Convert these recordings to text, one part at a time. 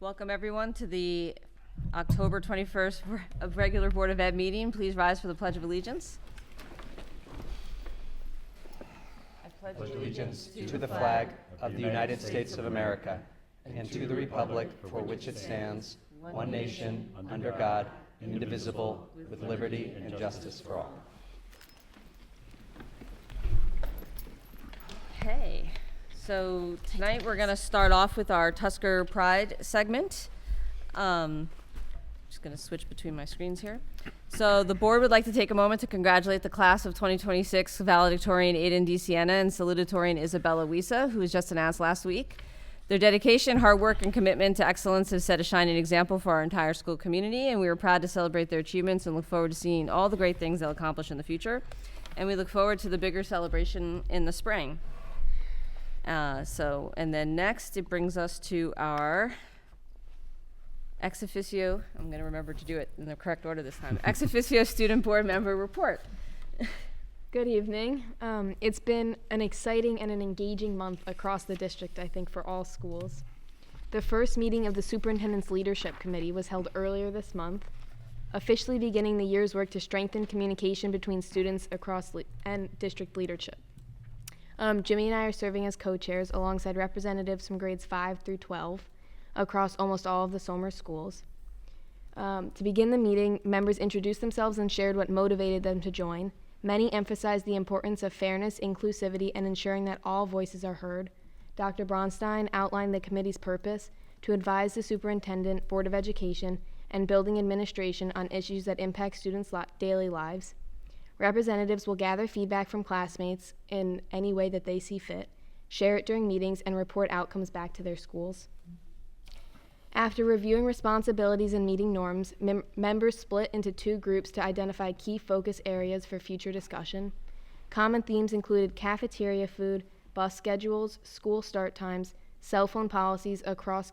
Welcome everyone to the October 21st regular Board of Ed meeting. Please rise for the Pledge of Allegiance. I pledge allegiance to the flag of the United States of America and to the republic for which it stands, one nation, under God, indivisible, with liberty and justice for all. Okay, so tonight we're going to start off with our Tusker Pride segment. Just going to switch between my screens here. So the board would like to take a moment to congratulate the class of 2026 valedictorian Aiden DeSiena and salutatorian Isabella Wisa, who was just announced last week. Their dedication, hard work, and commitment to excellence have set a shining example for our entire school community, and we are proud to celebrate their achievements and look forward to seeing all the great things they'll accomplish in the future. And we look forward to the bigger celebration in the spring. And then next it brings us to our ex officio, I'm going to remember to do it in the correct order this time, ex officio student board member report. Good evening. It's been an exciting and an engaging month across the district, I think, for all schools. The first meeting of the Superintendent's Leadership Committee was held earlier this month, officially beginning the year's work to strengthen communication between students across and district leadership. Jimmy and I are serving as co-chairs alongside representatives from grades 5 through 12 across almost all of the Somers schools. To begin the meeting, members introduced themselves and shared what motivated them to join. Many emphasized the importance of fairness, inclusivity, and ensuring that all voices are heard. Dr. Bronstein outlined the committee's purpose to advise the superintendent, Board of Education, and building administration on issues that impact students' daily lives. Representatives will gather feedback from classmates in any way that they see fit, share it during meetings, and report outcomes back to their schools. After reviewing responsibilities and meeting norms, members split into two groups to identify key focus areas for future discussion. Common themes included cafeteria food, bus schedules, school start times, cell phone policies across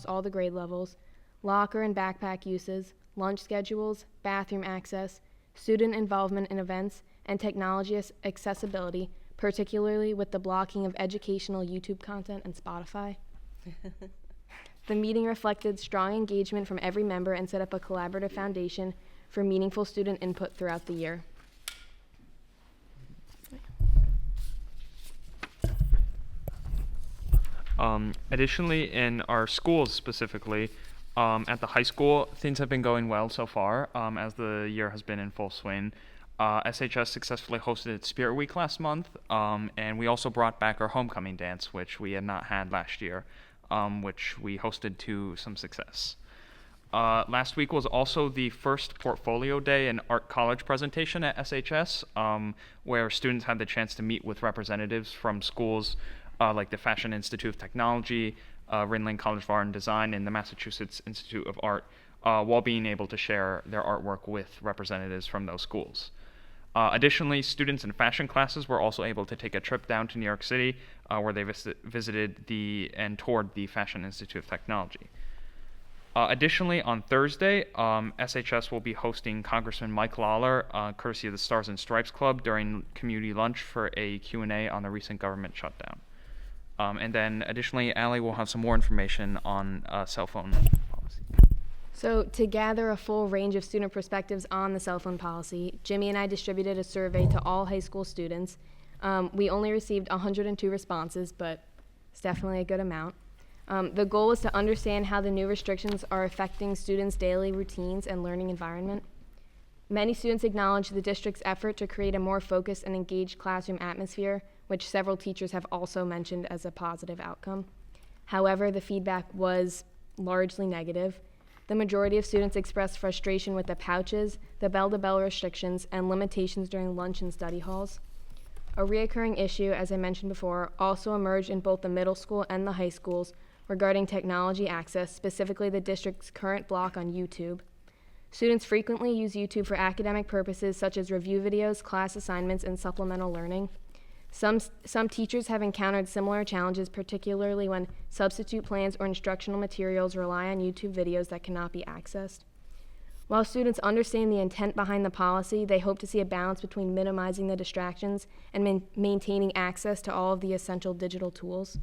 all the grade levels, locker and backpack uses, lunch schedules, bathroom access, student involvement in events, and technology accessibility, particularly with the blocking of educational YouTube content and Spotify. The meeting reflected strong engagement from every member and set up a collaborative foundation for meaningful student input throughout the year. Additionally, in our schools specifically, at the high school, things have been going well so far, as the year has been in full swing. SHS successfully hosted its Spirit Week last month, and we also brought back our homecoming dance, which we had not had last year, which we hosted to some success. Last week was also the first portfolio day and art college presentation at SHS, where students had the chance to meet with representatives from schools like the Fashion Institute of Technology, Rinling College of Art and Design, and the Massachusetts Institute of Art, while being able to share their artwork with representatives from those schools. Additionally, students in fashion classes were also able to take a trip down to New York City, where they visited and toured the Fashion Institute of Technology. Additionally, on Thursday, SHS will be hosting Congressman Mike Lawler, courtesy of the Stars and Stripes Club, during community lunch for a Q&A on the recent government shutdown. And then additionally, Allie will have some more information on cell phone policy. So to gather a full range of student perspectives on the cell phone policy, Jimmy and I distributed a survey to all high school students. We only received 102 responses, but it's definitely a good amount. The goal is to understand how the new restrictions are affecting students' daily routines and learning environment. Many students acknowledge the district's effort to create a more focused and engaged classroom atmosphere, which several teachers have also mentioned as a positive outcome. However, the feedback was largely negative. The majority of students expressed frustration with the pouches, the bell-to-bell restrictions, and limitations during lunch and study halls. A reoccurring issue, as I mentioned before, also emerged in both the middle school and the high schools regarding technology access, specifically the district's current block on YouTube. Students frequently use YouTube for academic purposes such as review videos, class assignments, and supplemental learning. Some teachers have encountered similar challenges, particularly when substitute plans or instructional materials rely on YouTube videos that cannot be accessed. While students understand the intent behind the policy, they hope to see a balance between minimizing the distractions and maintaining access to all of the essential digital tools.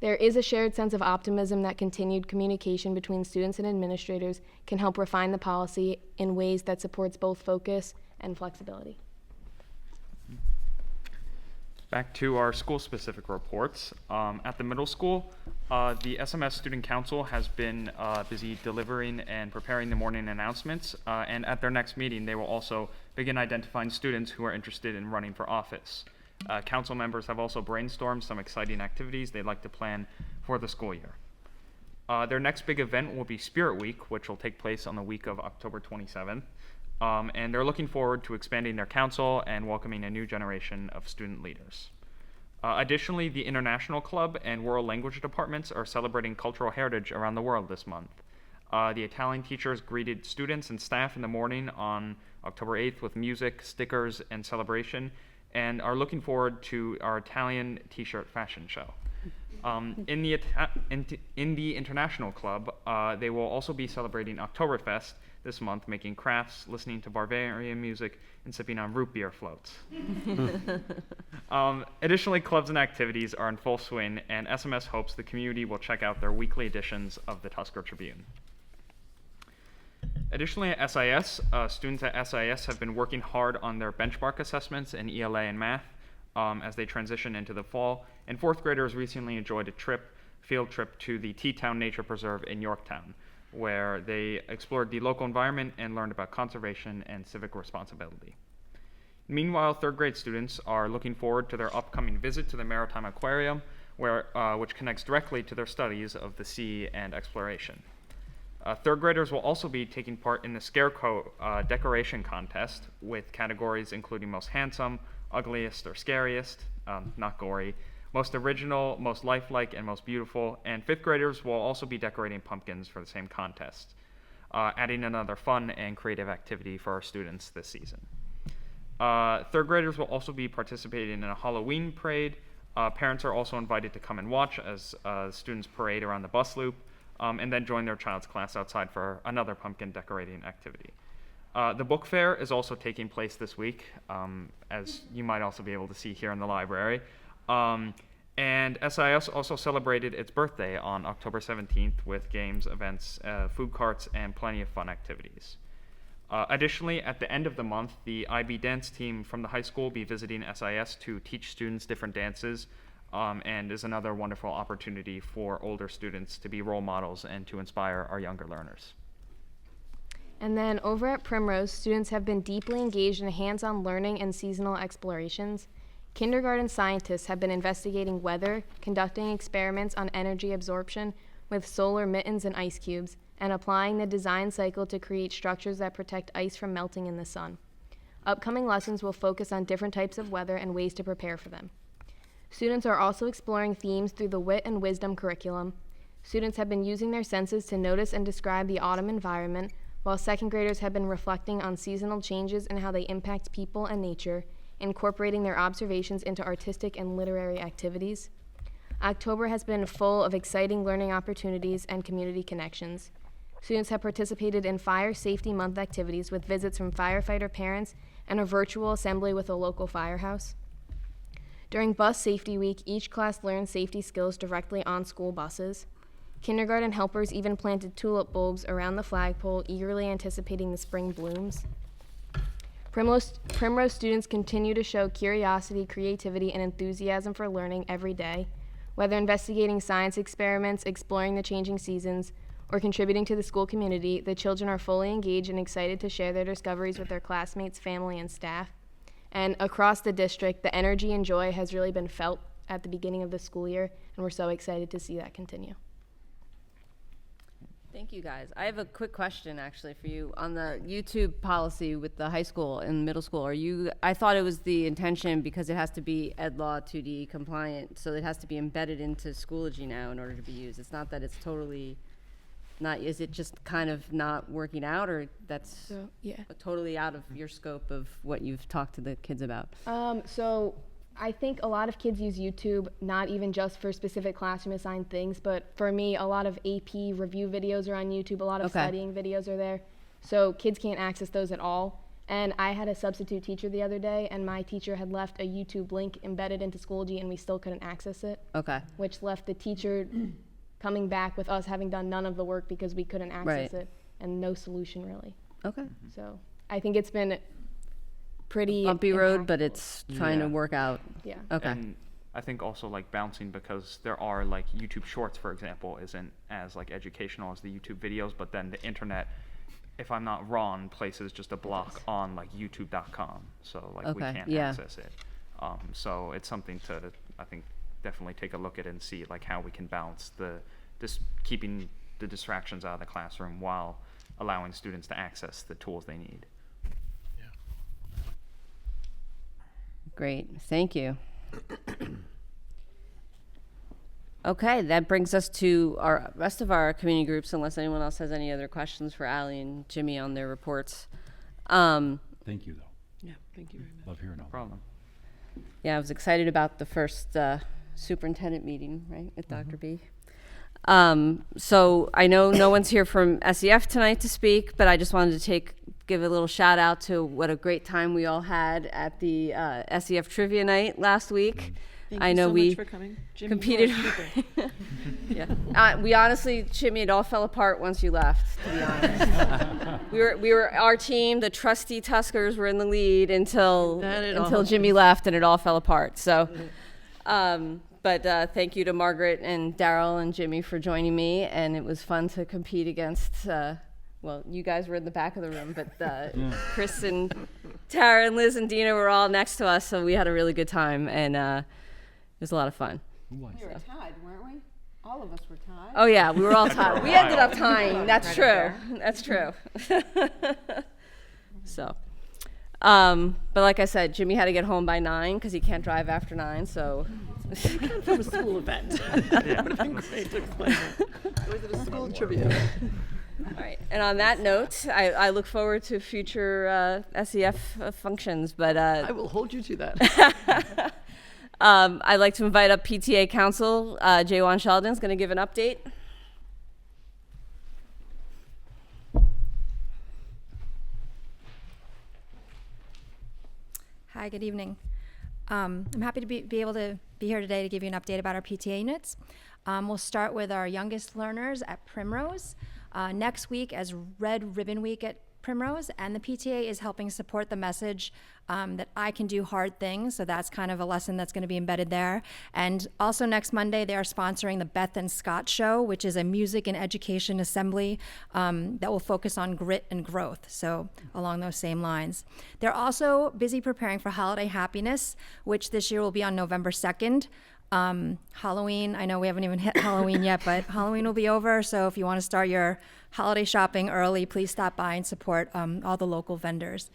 There is a shared sense of optimism that continued communication between students and administrators can help refine the policy in ways that supports both focus and flexibility. Back to our school-specific reports. At the middle school, the SMS Student Council has been busy delivering and preparing the morning announcements, and at their next meeting, they will also begin identifying students who are interested in running for office. Council members have also brainstormed some exciting activities they'd like to plan for the school year. Their next big event will be Spirit Week, which will take place on the week of October 27th. And they're looking forward to expanding their council and welcoming a new generation of student leaders. Additionally, the International Club and World Language Departments are celebrating cultural heritage around the world this month. The Italian teachers greeted students and staff in the morning on October 8th with music, stickers, and celebration, and are looking forward to our Italian t-shirt fashion show. In the International Club, they will also be celebrating Oktoberfest this month, making crafts, listening to Bavarian music, and sipping on root beer floats. Additionally, clubs and activities are in full swing, and SMS hopes the community will check out their weekly editions of the Tusker Tribune. Additionally, at SIS, students at SIS have been working hard on their benchmark assessments in ELA and math as they transition into the fall, and fourth graders recently enjoyed a field trip to the Teatown Nature Preserve in Yorktown, where they explored the local environment and learned about conservation and civic responsibility. Meanwhile, third grade students are looking forward to their upcoming visit to the Maritime Aquarium, which connects directly to their studies of the sea and exploration. Third graders will also be taking part in the Scarecrow decoration contest with categories including most handsome, ugliest or scariest, not gory, most original, most lifelike, and most beautiful. And fifth graders will also be decorating pumpkins for the same contest, adding another fun and creative activity for our students this season. Third graders will also be participating in a Halloween parade. Parents are also invited to come and watch as students parade around the bus loop, and then join their child's class outside for another pumpkin decorating activity. The book fair is also taking place this week, as you might also be able to see here in the library. And SIS also celebrated its birthday on October 17th with games, events, food carts, and plenty of fun activities. Additionally, at the end of the month, the IB dance team from the high school will be visiting SIS to teach students different dances, and is another wonderful opportunity for older students to be role models and to inspire our younger learners. And then over at Primrose, students have been deeply engaged in hands-on learning and seasonal explorations. Kindergarten scientists have been investigating weather, conducting experiments on energy absorption with solar mittens and ice cubes, and applying the design cycle to create structures that protect ice from melting in the sun. Upcoming lessons will focus on different types of weather and ways to prepare for them. Students are also exploring themes through the Wit and Wisdom curriculum. Students have been using their senses to notice and describe the autumn environment, while second graders have been reflecting on seasonal changes and how they impact people and nature, incorporating their observations into artistic and literary activities. October has been full of exciting learning opportunities and community connections. Students have participated in Fire Safety Month activities with visits from firefighter parents and a virtual assembly with a local firehouse. During Bus Safety Week, each class learned safety skills directly on school buses. Kindergarten helpers even planted tulip bulbs around the flagpole, eagerly anticipating the spring blooms. Primrose students continue to show curiosity, creativity, and enthusiasm for learning every day. Whether investigating science experiments, exploring the changing seasons, or contributing to the school community, the children are fully engaged and excited to share their discoveries with their classmates, family, and staff. And across the district, the energy and joy has really been felt at the beginning of the school year, and we're so excited to see that continue. Thank you, guys. I have a quick question, actually, for you. On the YouTube policy with the high school and middle school, I thought it was the intention because it has to be Ed Law 2D compliant, so it has to be embedded into Schoology now in order to be used. It's not that it's totally not, is it just kind of not working out, or that's totally out of your scope of what you've talked to the kids about? So I think a lot of kids use YouTube not even just for specific classroom assigned things, but for me, a lot of AP review videos are on YouTube, a lot of studying videos are there. So kids can't access those at all. And I had a substitute teacher the other day, and my teacher had left a YouTube link embedded into Schoology, and we still couldn't access it, Okay. which left the teacher coming back with us having done none of the work because we couldn't access Right. it, and no solution really. Okay. So I think it's been pretty Bumpy road, impactful. but it's trying to Yeah. work out. Yeah. Okay. And I think also like bouncing, because there are like YouTube Shorts, for example, isn't as like educational as the YouTube videos, but then the internet, if I'm not wrong, places just a block on like youtube.com, so like we Okay, can't yeah. access it. So it's something to, I think, definitely take a look at and see like how we can balance keeping the distractions out of the classroom while allowing students to access the tools they need. Great, thank you. Okay, that brings us to our rest of our community groups, unless anyone else has any other questions for Ally and Jimmy on their reports. Thank you, though. Yeah, thank you very much. Love hearing all that. Problem. Yeah, I was excited about the first superintendent meeting, right, with Dr. B. So I know no one's here from SEF tonight to speak, but I just wanted to give a little shout out to what a great time we all had at the SEF trivia night last week. Thank I you know so we much for coming. Jimmy, you competed. are super. Yeah, we honestly, Jimmy, it all fell apart once you left. To be honest, we were our team. The trusty Tuskers were in the lead until Then it all- Jimmy left, and it all fell apart. So, but thank you to Margaret and Daryl and Jimmy for joining me, and it was fun to compete against. Well, you guys were in the back of the room, but Chris and Tara and Liz and Dina were all next to us, so we had a really good time, and it was a lot of fun. Who won? We were tied, weren't we? All of us were tied. Oh yeah, we were all tied. We ended up tying. That's true. That's true. So, but like I said, Jimmy had to get home by 9 because he can't drive after 9. So, From a school event. Would have been great to explain it. It was at a school trivia. all right. And on that note, I look forward to future SEF functions. But I will hold you to that. I'd like to invite up PTA Council. Jaywan Sheldon's going to give an update. Hi, good evening. I'm happy to be able to be here today to give you an update about our PTA units. We'll start with our youngest learners at Primrose. Next week as Red Ribbon Week at Primrose, and the PTA is helping support the message that I can do hard things, so that's kind of a lesson that's going to be embedded there. And also next Monday, they are sponsoring the Beth and Scott Show, which is a music and education assembly that will focus on grit and growth, so along those same lines. They're also busy preparing for Holiday Happiness, which this year will be on November 2nd. Halloween, I know we haven't even hit Halloween yet, but Halloween will be over, so if you want to start your holiday shopping early, please stop by and support all the local vendors.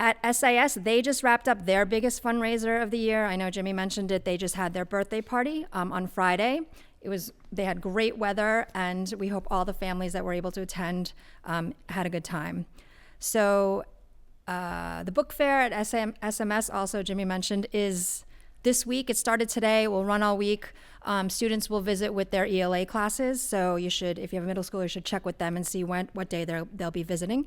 At SIS, they just wrapped up their biggest fundraiser of the year. I know Jimmy mentioned it. They just had their birthday party on Friday. They had great weather, and we hope all the families that were able to attend had a good time. So the book fair at SMS, also Jimmy mentioned, is this week. It started today, will run all week. Students will visit with their ELA classes, so you should, if you have a middle school, you should check with them and see what day they'll be visiting.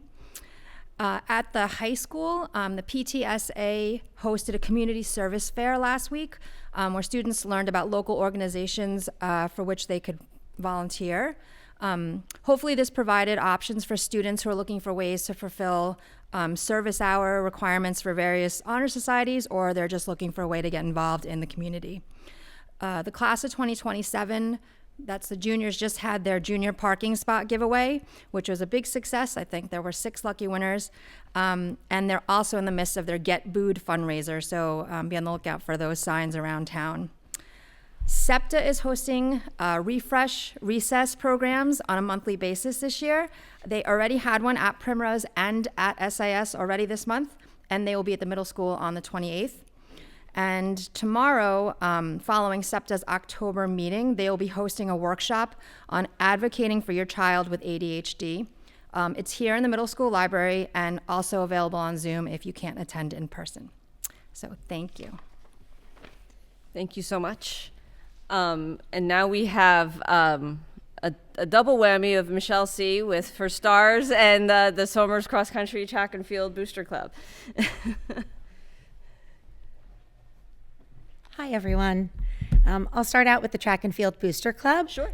At the high school, the PTSA hosted a community service fair last week where students learned about local organizations for which they could volunteer. Hopefully this provided options for students who are looking for ways to fulfill service hour requirements for various honor societies, or they're just looking for a way to get involved in the community. The class of 2027, that's the juniors, just had their junior parking spot giveaway, which was a big success. I think there were 6 lucky winners. And they're also in the midst of their Get Booed fundraiser, so be on the lookout for those signs around town. SEPTA is hosting refresh recess programs on a monthly basis this year. They already had one at Primrose and at SIS already this month, and they will be at the middle school on the 28th. And tomorrow, following SEPTA's October meeting, they will be hosting a workshop on advocating for your child with ADHD. It's here in the middle school library and also available on Zoom if you can't attend in person. So thank you. Thank you so much. And now we have a double whammy of Michelle C. for stars and the Somers Cross Country Track and Field Booster Club. Hi, everyone. I'll start out with the Track and Field Booster Club. Sure.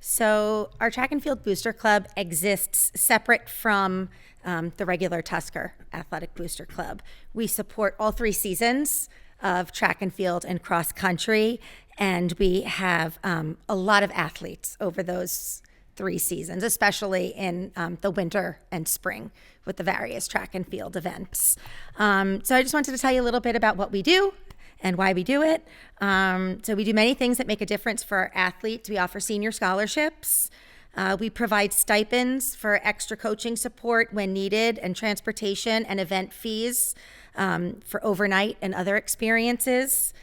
So our Track and Field Booster Club exists separate from the regular Tusker Athletic Booster Club. We support all 3 seasons of track and field and cross country, and we have a lot of athletes over those 3 seasons, especially in the winter and spring with the various track and field events. So I just wanted to tell you a little bit about what we do and why we do it. So we do many things that make a difference for our athletes. We offer senior scholarships. We provide stipends for extra coaching support when needed, and transportation and event fees for overnight and other experiences.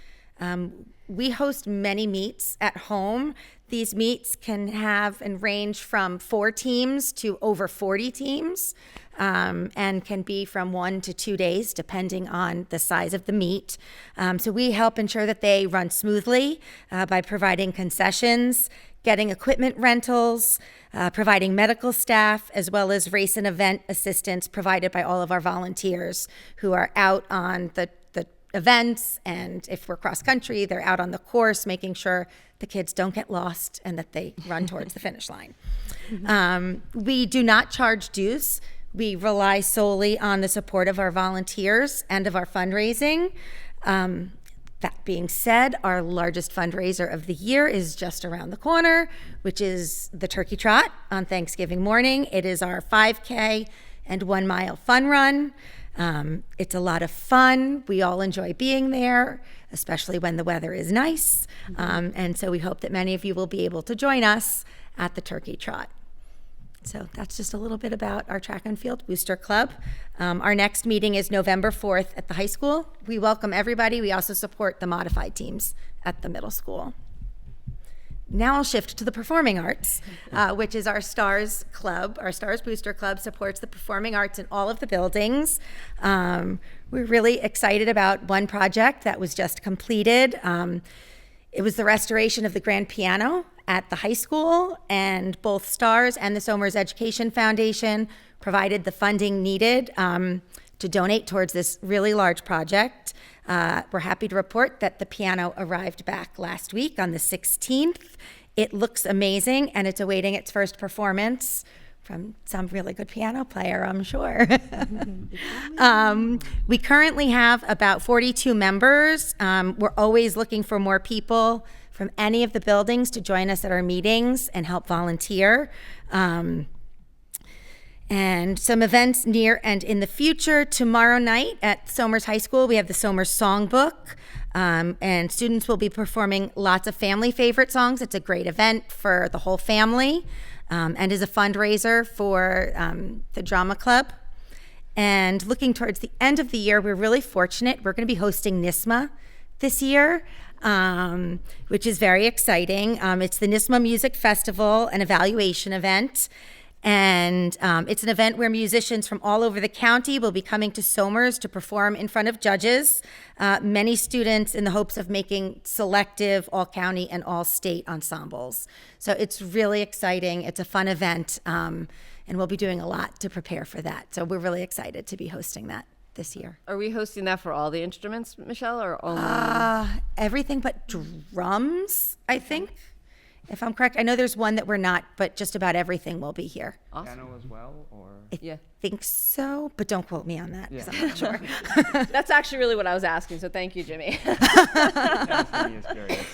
We host many meets at home. These meets can have and range from 4 teams to over 40 teams, and can be from 1 to 2 days, depending on the size of the meet. So we help ensure that they run smoothly by providing concessions, getting equipment rentals, providing medical staff, as well as race and event assistance provided by all of our volunteers who are out on the events, and if we're cross country, they're out on the course making sure the kids don't get lost and that they run towards the finish line. We do not charge dues. We rely solely on the support of our volunteers and of our fundraising. That being said, our largest fundraiser of the year is just around the corner, which is the Turkey Trot on Thanksgiving morning. It is our 5K and 1 mile fun run. It's a lot of fun. We all enjoy being there, especially when the weather is nice. And so we hope that many of you will be able to join us at the Turkey Trot. So that's just a little bit about our Track and Field Booster Club. Our next meeting is November 4th at the high school. We welcome everybody. We also support the modified teams at the middle school. Now I'll shift to the performing arts, which is our STARS Club. Our STARS Booster Club supports the performing arts in all of the buildings. We're really excited about one project that was just completed. It was the restoration of the grand piano at the high school, and both STARS and the Somers Education Foundation provided the funding needed to donate towards this really large project. We're happy to report that the piano arrived back last week on the 16th. It looks amazing, and it's awaiting its first performance from some really good piano player, I'm sure. We currently have about 42 members. We're always looking for more people from any of the buildings to join us at our meetings and help volunteer. And some events near and in the future. Tomorrow night at Somers High School, we have the Somers Songbook, and students will be performing lots of family favorite songs. It's a great event for the whole family, and is a fundraiser for the drama club. And looking towards the end of the year, we're really fortunate. We're going to be hosting NISMA this year, which is very exciting. It's the NISMA Music Festival, an evaluation event. And it's an event where musicians from all over the county will be coming to Somers to perform in front of judges, many students in the hopes of making selective all-county and all-state ensembles. So it's really exciting. It's a fun event, and we'll be doing a lot to prepare for that. So we're really excited to be hosting that this year. Are we hosting that for all the instruments, Michelle, or only? Everything but drums, I think. If I'm correct, I know there's one that we're not, but just about everything will be here. Awesome. Piano as well, or? I think so, but don't quote me on that because I'm not sure. That's actually really what I was asking, so thank you, Jimmy.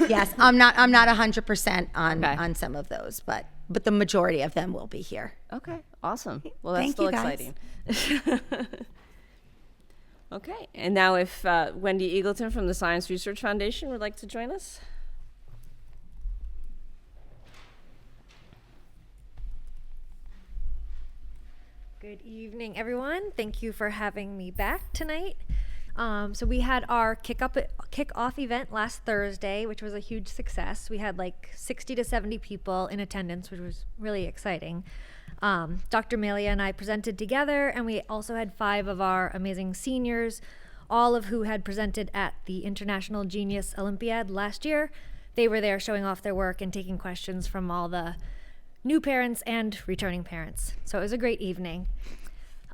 Yes, I'm not 100% Okay. on some of those, but the majority of them will be here. Okay, awesome. Well, that's Thank still you, guys. exciting. Okay, and now if Wendy Eagleton from the Science Research Foundation would like to join us. Good evening, everyone. Thank you for having me back tonight. So we had our kickoff event last Thursday, which was a huge success. We had like 60 to 70 people in attendance, which was really exciting. Dr. Melia and I presented together, and we also had 5 of our amazing seniors, all of who had presented at the International Genius Olympiad last year, they were there showing off their work and taking questions from all the new parents and returning parents. So it was a great evening.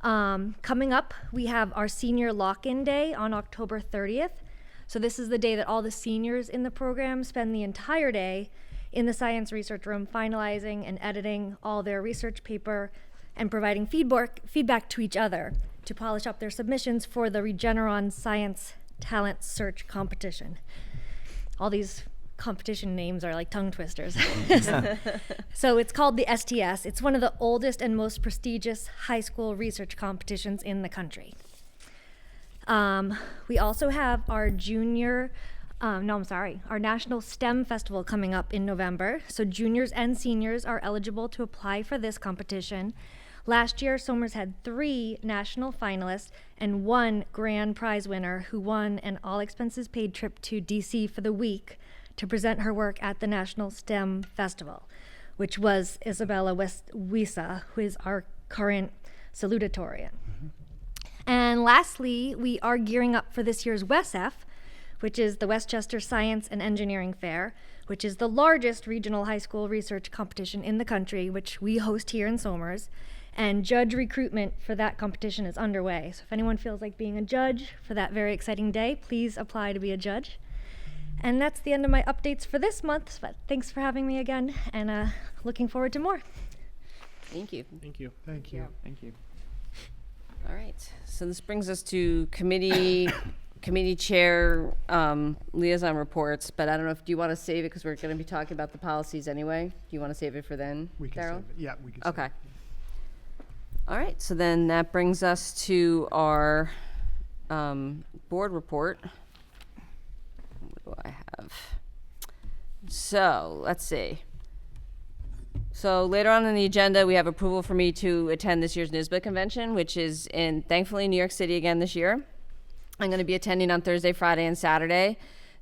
Coming up, we have our senior lock-in day on October 30th. So this is the day that all the seniors in the program spend the entire day in the science research room finalizing and editing all their research paper and providing feedback to each other to polish up their submissions for the Regeneron Science Talent Search Competition. All these competition names are like tongue twisters. So it's called the STS. It's one of the oldest and most prestigious high school research competitions in the country. We also have our our National STEM Festival coming up in November. So juniors and seniors are eligible to apply for this competition. Last year, Somers had 3 national finalists and 1 grand prize winner who won an all-expenses-paid trip to DC for the week to present her work at the National STEM Festival, which was Isabella Wisa, who is our current salutatorian. And lastly, we are gearing up for this year's WESF, which is the Westchester Science and Engineering Fair, which is the largest regional high school research competition in the country, which we host here in Somers. And judge recruitment for that competition is underway. So if anyone feels like being a judge for that very exciting day, please apply to be a judge. And that's the end of my updates for this month, but thanks for having me again, and looking forward to more. Thank you. Thank you. Thank you. Thank you. All right. So this brings us to committee chair liaison reports, but I don't know if do you want to save it because we're going to be talking about the policies anyway. Do you want to save it for then, We can Daryl? save it. Yeah, we can save Okay. it. All right. So then that brings us to our board report. What do I have? So let's see. So later on in the agenda, we have approval for me to attend this year's NYSBA convention, which is thankfully, New York City again this year. I'm going to be attending on Thursday, Friday, and Saturday.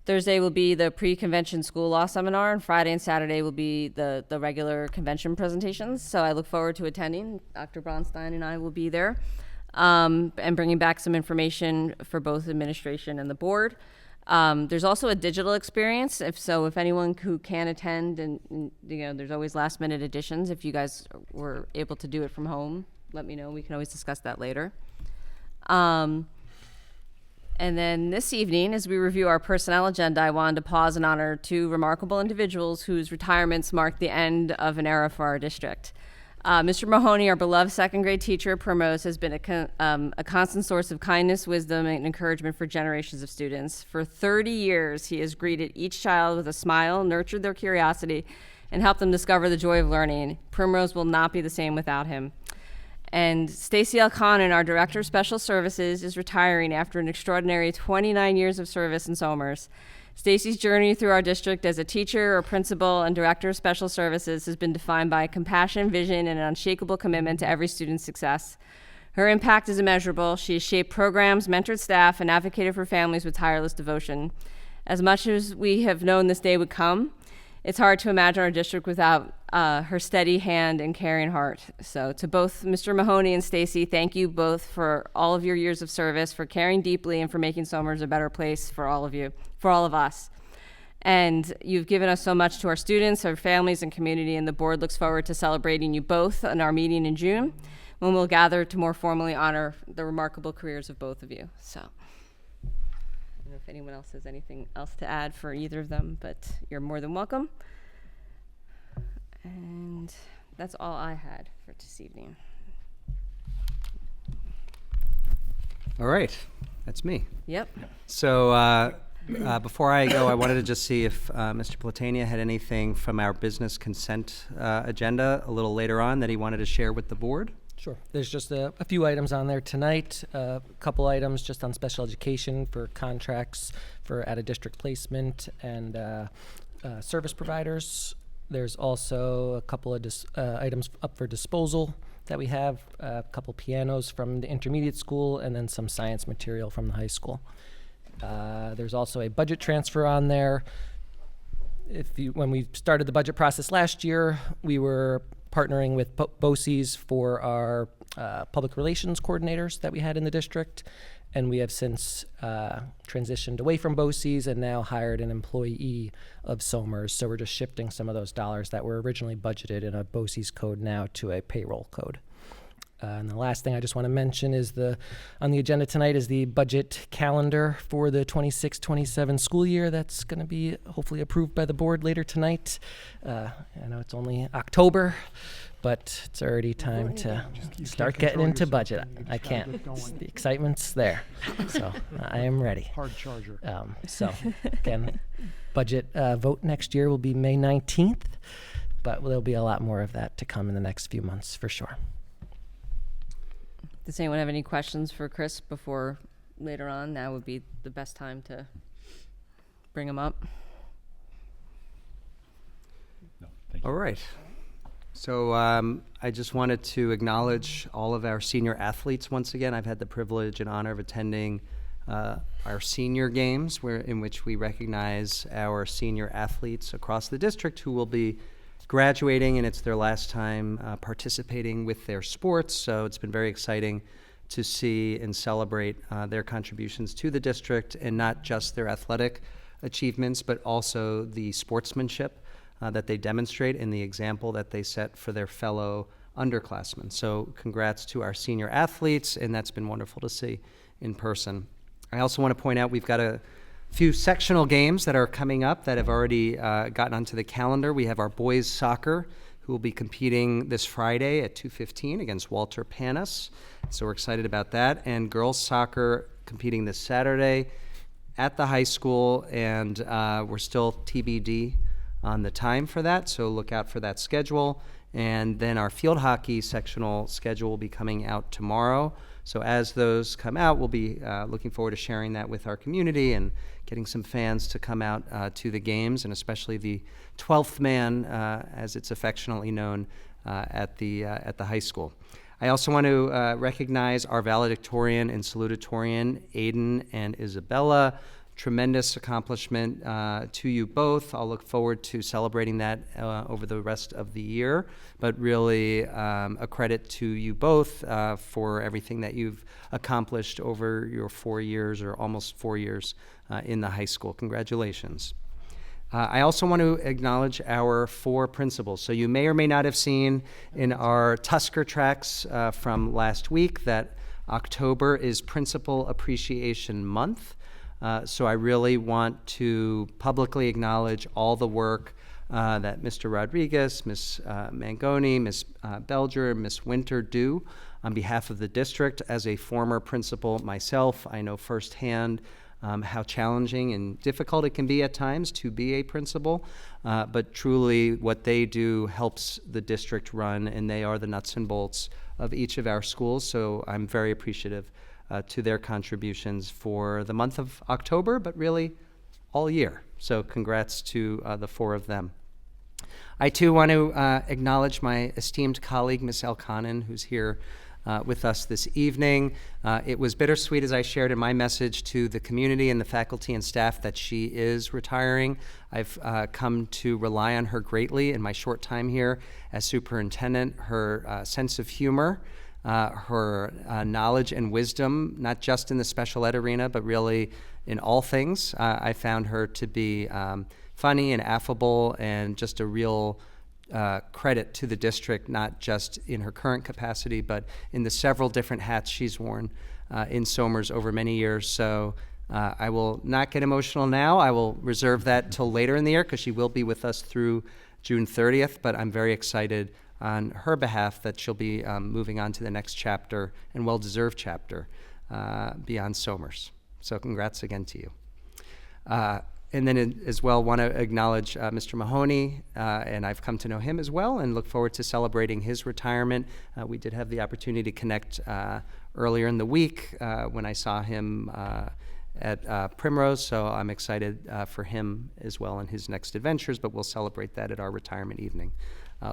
Thursday will be the pre-convention school law seminar, and Friday and Saturday will be the regular convention presentations. So I look forward to attending. Dr. Bronstein and I will be there and bringing back some information for both administration and the board. There's also a digital experience. If anyone who can attend, and there's always last minute additions. If you guys were able to do it from home, let me know. We can always discuss that later. And then this evening, as we review our personnel agenda, I wanted to pause and honor 2 remarkable individuals whose retirements mark the end of an era for our district. Mr. Mahoney, our beloved second grade teacher at Primrose, has been a constant source of kindness, wisdom, and encouragement for generations of students. For 30 years, he has greeted each child with a smile, nurtured their curiosity, and helped them discover the joy of learning. Primrose will not be the same without him. And Stacy Elconin, our Director of Special Services, is retiring after an extraordinary 29 years of service in Somers. Stacy's journey through our district as a teacher, a principal, and Director of Special Services has been defined by compassion, vision, and an unshakable commitment to every student's success. Her impact is immeasurable. She has shaped programs, mentored staff, and advocated for families with tireless devotion. As much as we have known this day would come, it's hard to imagine our district without her steady hand and caring heart. So to both Mr. Mahoney and Stacy, thank you both for all of your years of service, for caring deeply, and for making Somers a better place for all of you, for all of us. And you've given us so much to our students, our families, and community, and the board looks forward to celebrating you both in our meeting in June, when we'll gather to more formally honor the remarkable careers of both of you. So I don't know if anyone else has anything else to add for either of them, but you're more than welcome. And that's all I had for this evening. All right, that's me. Yep. So before I go, I wanted to just see if Mr. Platania had anything from our business consent agenda a little later on that he wanted to share with the board. Sure. There's just a few items on there tonight, a couple items just on special education for contracts for out-of-district placement and service providers. There's also a couple of items up for disposal that we have, a couple pianos from the intermediate school, and then some science material from the high school. There's also a budget transfer on there. When we started the budget process last year, we were partnering with B.O.E. for our public relations coordinators that we had in the district. and we have since transitioned away from BOCES and now hired an employee of Somers. So we're just shifting some of those dollars that were originally budgeted in a BOCES code now to a payroll code. And the last thing I just want to mention is on the agenda tonight is the budget calendar for the 26-27 school year. That's going to be hopefully approved by the board later tonight. I know it's only October, but it's already time to start getting into budget. I can't. The excitement's there. So I am ready. Hard charger. So again, budget vote next year will be May 19th, but there'll be a lot more of that to come in the next few months for sure. Does anyone have any questions for Chris before later on? Now would be the best time to bring him up. No, thank you. All right. So I just wanted to acknowledge all of our senior athletes once again. I've had the privilege and honor of attending our senior games in which we recognize our senior athletes across the district who will be graduating, and it's their last time participating with their sports. So it's been very exciting to see and celebrate their contributions to the district, and not just their athletic achievements, but also the sportsmanship that they demonstrate and the example that they set for their fellow underclassmen. So congrats to our senior athletes, and that's been wonderful to see in person. I also want to point out we've got a few sectional games that are coming up that have already gotten onto the calendar. We have our boys soccer, who will be competing this Friday at 2:15 against Walter Panis. So we're excited about that. And girls soccer competing this Saturday at the high school, and we're still TBD on the time for that, so look out for that schedule. And then our field hockey sectional schedule will be coming out tomorrow. So as those come out, we'll be looking forward to sharing that with our community and getting some fans to come out to the games, and especially the 12th man, as it's affectionately known, at the high school. I also want to recognize our valedictorian and salutatorian, Aiden and Isabella. Tremendous accomplishment to you both. I'll look forward to celebrating that over the rest of the year, but really a credit to you both for everything that you've accomplished over your 4 years, or almost 4 years, in the high school. Congratulations. I also want to acknowledge our 4 principals. So you may or may not have seen in our Tusker tracks from last week that October is Principal Appreciation Month. So I really want to publicly acknowledge all the work that Mr. Rodriguez, Ms. Mangoni, Ms. Belger, Ms. Winter do on behalf of the district. As a former principal myself, I know firsthand how challenging and difficult it can be at times to be a principal, but truly what they do helps the district run, and they are the nuts and bolts of each of our schools. So I'm very appreciative to their contributions for the month of October, but really all year. So congrats to the 4 of them. I too want to acknowledge my esteemed colleague, Ms. Elkanen, who's here with us this evening. It was bittersweet, as I shared in my message to the community and the faculty and staff, that she is retiring. I've come to rely on her greatly in my short time here as superintendent. Her sense of humor, her knowledge and wisdom, not just in the special ed arena, but really in all things. I found her to be funny and affable, and just a real credit to the district, not just in her current capacity, but in the several different hats she's worn in Somers over many years. So I will not get emotional now. I will reserve that till later in the year, because she will be with us through June 30th, but I'm very excited on her behalf that she'll be moving on to the next chapter, and well-deserved chapter, beyond Somers. So congrats again to you. And then as well, want to acknowledge Mr. Mahoney, and I've come to know him as well, and look forward to celebrating his retirement. We did have the opportunity to connect earlier in the week when I saw him at Primrose, so I'm excited for him as well in his next adventures, but we'll celebrate that at our retirement evening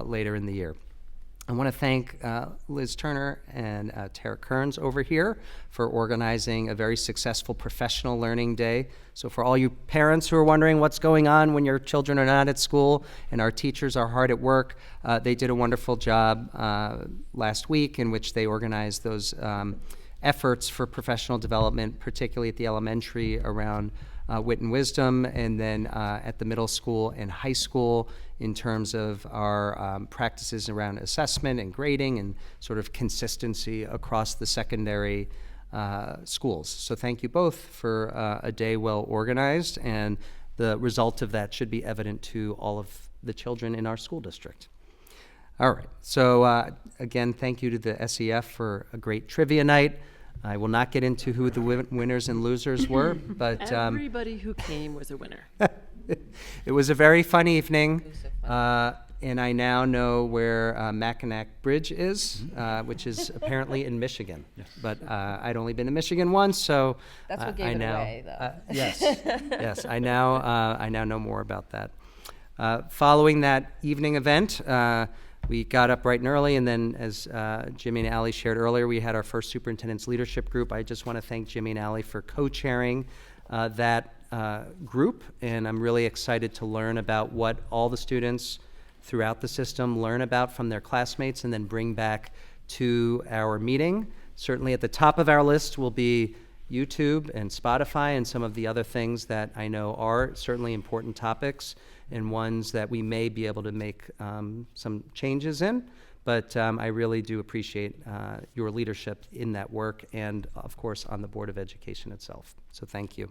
later in the year. I want to thank Liz Turner and Tara Kearns over here for organizing a very successful professional learning day. So for all you parents who are wondering what's going on when your children are not at school and our teachers are hard at work, they did a wonderful job last week, in which they organized those efforts for professional development, particularly at the elementary around wit and wisdom, and then at the middle school and high school in terms of our practices around assessment and grading and sort of consistency across the secondary schools. So thank you both for a day well organized, and the result of that should be evident to all of the children in our school district. All right, so again, thank you to the SEF for a great trivia night. I will not get into who the winners and losers were, but Everybody who came was a winner. it was a very fun evening, and I now know where Mackinac Bridge is, which is apparently in Michigan. Yes. But I'd only been to Michigan once, so That's what gave I it now, away, though. yes, yes, I now know more about that. Following that evening event, we got up bright and early, and then as Jimmy and Allie shared earlier, we had our first superintendent's leadership group. I just want to thank Jimmy and Allie for co-chairing that group, and I'm really excited to learn about what all the students throughout the system learn about from their classmates and then bring back to our meeting. Certainly at the top of our list will be YouTube and Spotify and some of the other things that I know are certainly important topics and ones that we may be able to make some changes in. But I really do appreciate your leadership in that work and, of course, on the Board of Education itself. So thank you.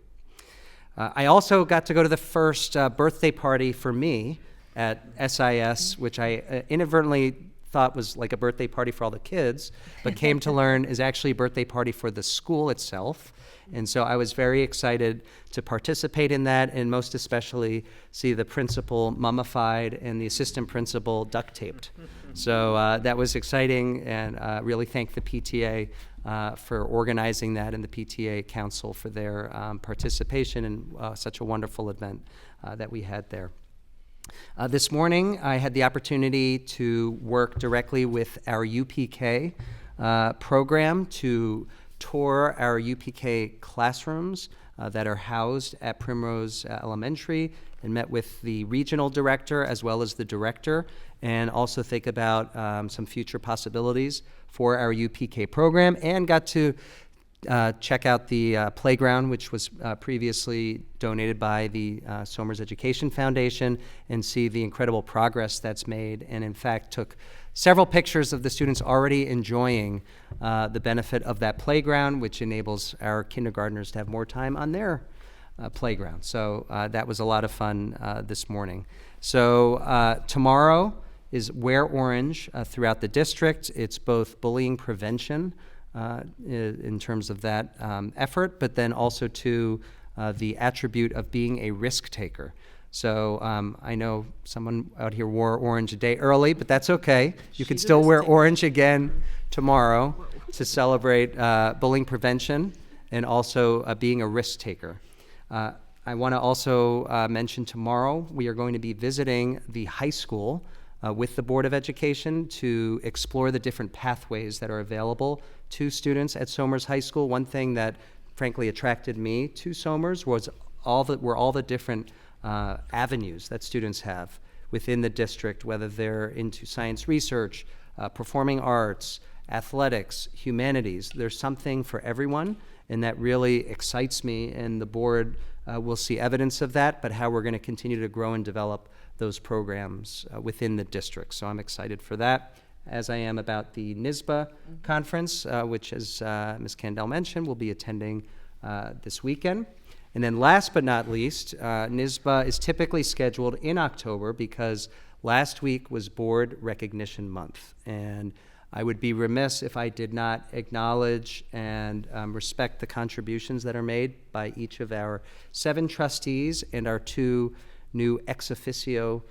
I also got to go to the first birthday party for me at SIS, which I inadvertently thought was like a birthday party for all the kids, but came to learn is actually a birthday party for the school itself. And so I was very excited to participate in that, and most especially see the principal mummified and the assistant principal duct taped. So that was exciting, and really thank the PTA for organizing that and the PTA Council for their participation in such a wonderful event that we had there. This morning, I had the opportunity to work directly with our UPK program to tour our UPK classrooms that are housed at Primrose Elementary, and met with the regional director as well as the director, and also think about some future possibilities for our UPK program, and got to check out the playground, which was previously donated by the Somers Education Foundation, and see the incredible progress that's made, and in fact took several pictures of the students already enjoying the benefit of that playground, which enables our kindergartners to have more time on their playground. So that was a lot of fun this morning. So tomorrow is Wear Orange throughout the district. It's both bullying prevention in terms of that effort, but then also to the attribute of being a risk taker. So I know someone out here wore orange a day early, but that's okay. You can still wear orange again tomorrow to celebrate bullying prevention and also being a risk taker. I want to also mention tomorrow we are going to be visiting the high school with the Board of Education to explore the different pathways that are available to students at Somers High School. One thing that frankly attracted me to Somers was all the different avenues that students have within the district, whether they're into science research, performing arts, athletics, humanities. There's something for everyone, and that really excites me, and the board will see evidence of that, but how we're going to continue to grow and develop those programs within the district. So I'm excited for that, as I am about the NYSBA conference, which, as Ms. Candell mentioned, we'll be attending this weekend. And then last but not least, NYSBA is typically scheduled in October because last week was Board Recognition Month. And I would be remiss if I did not acknowledge and respect the contributions that are made by each of our 7 trustees and our 2 new ex officio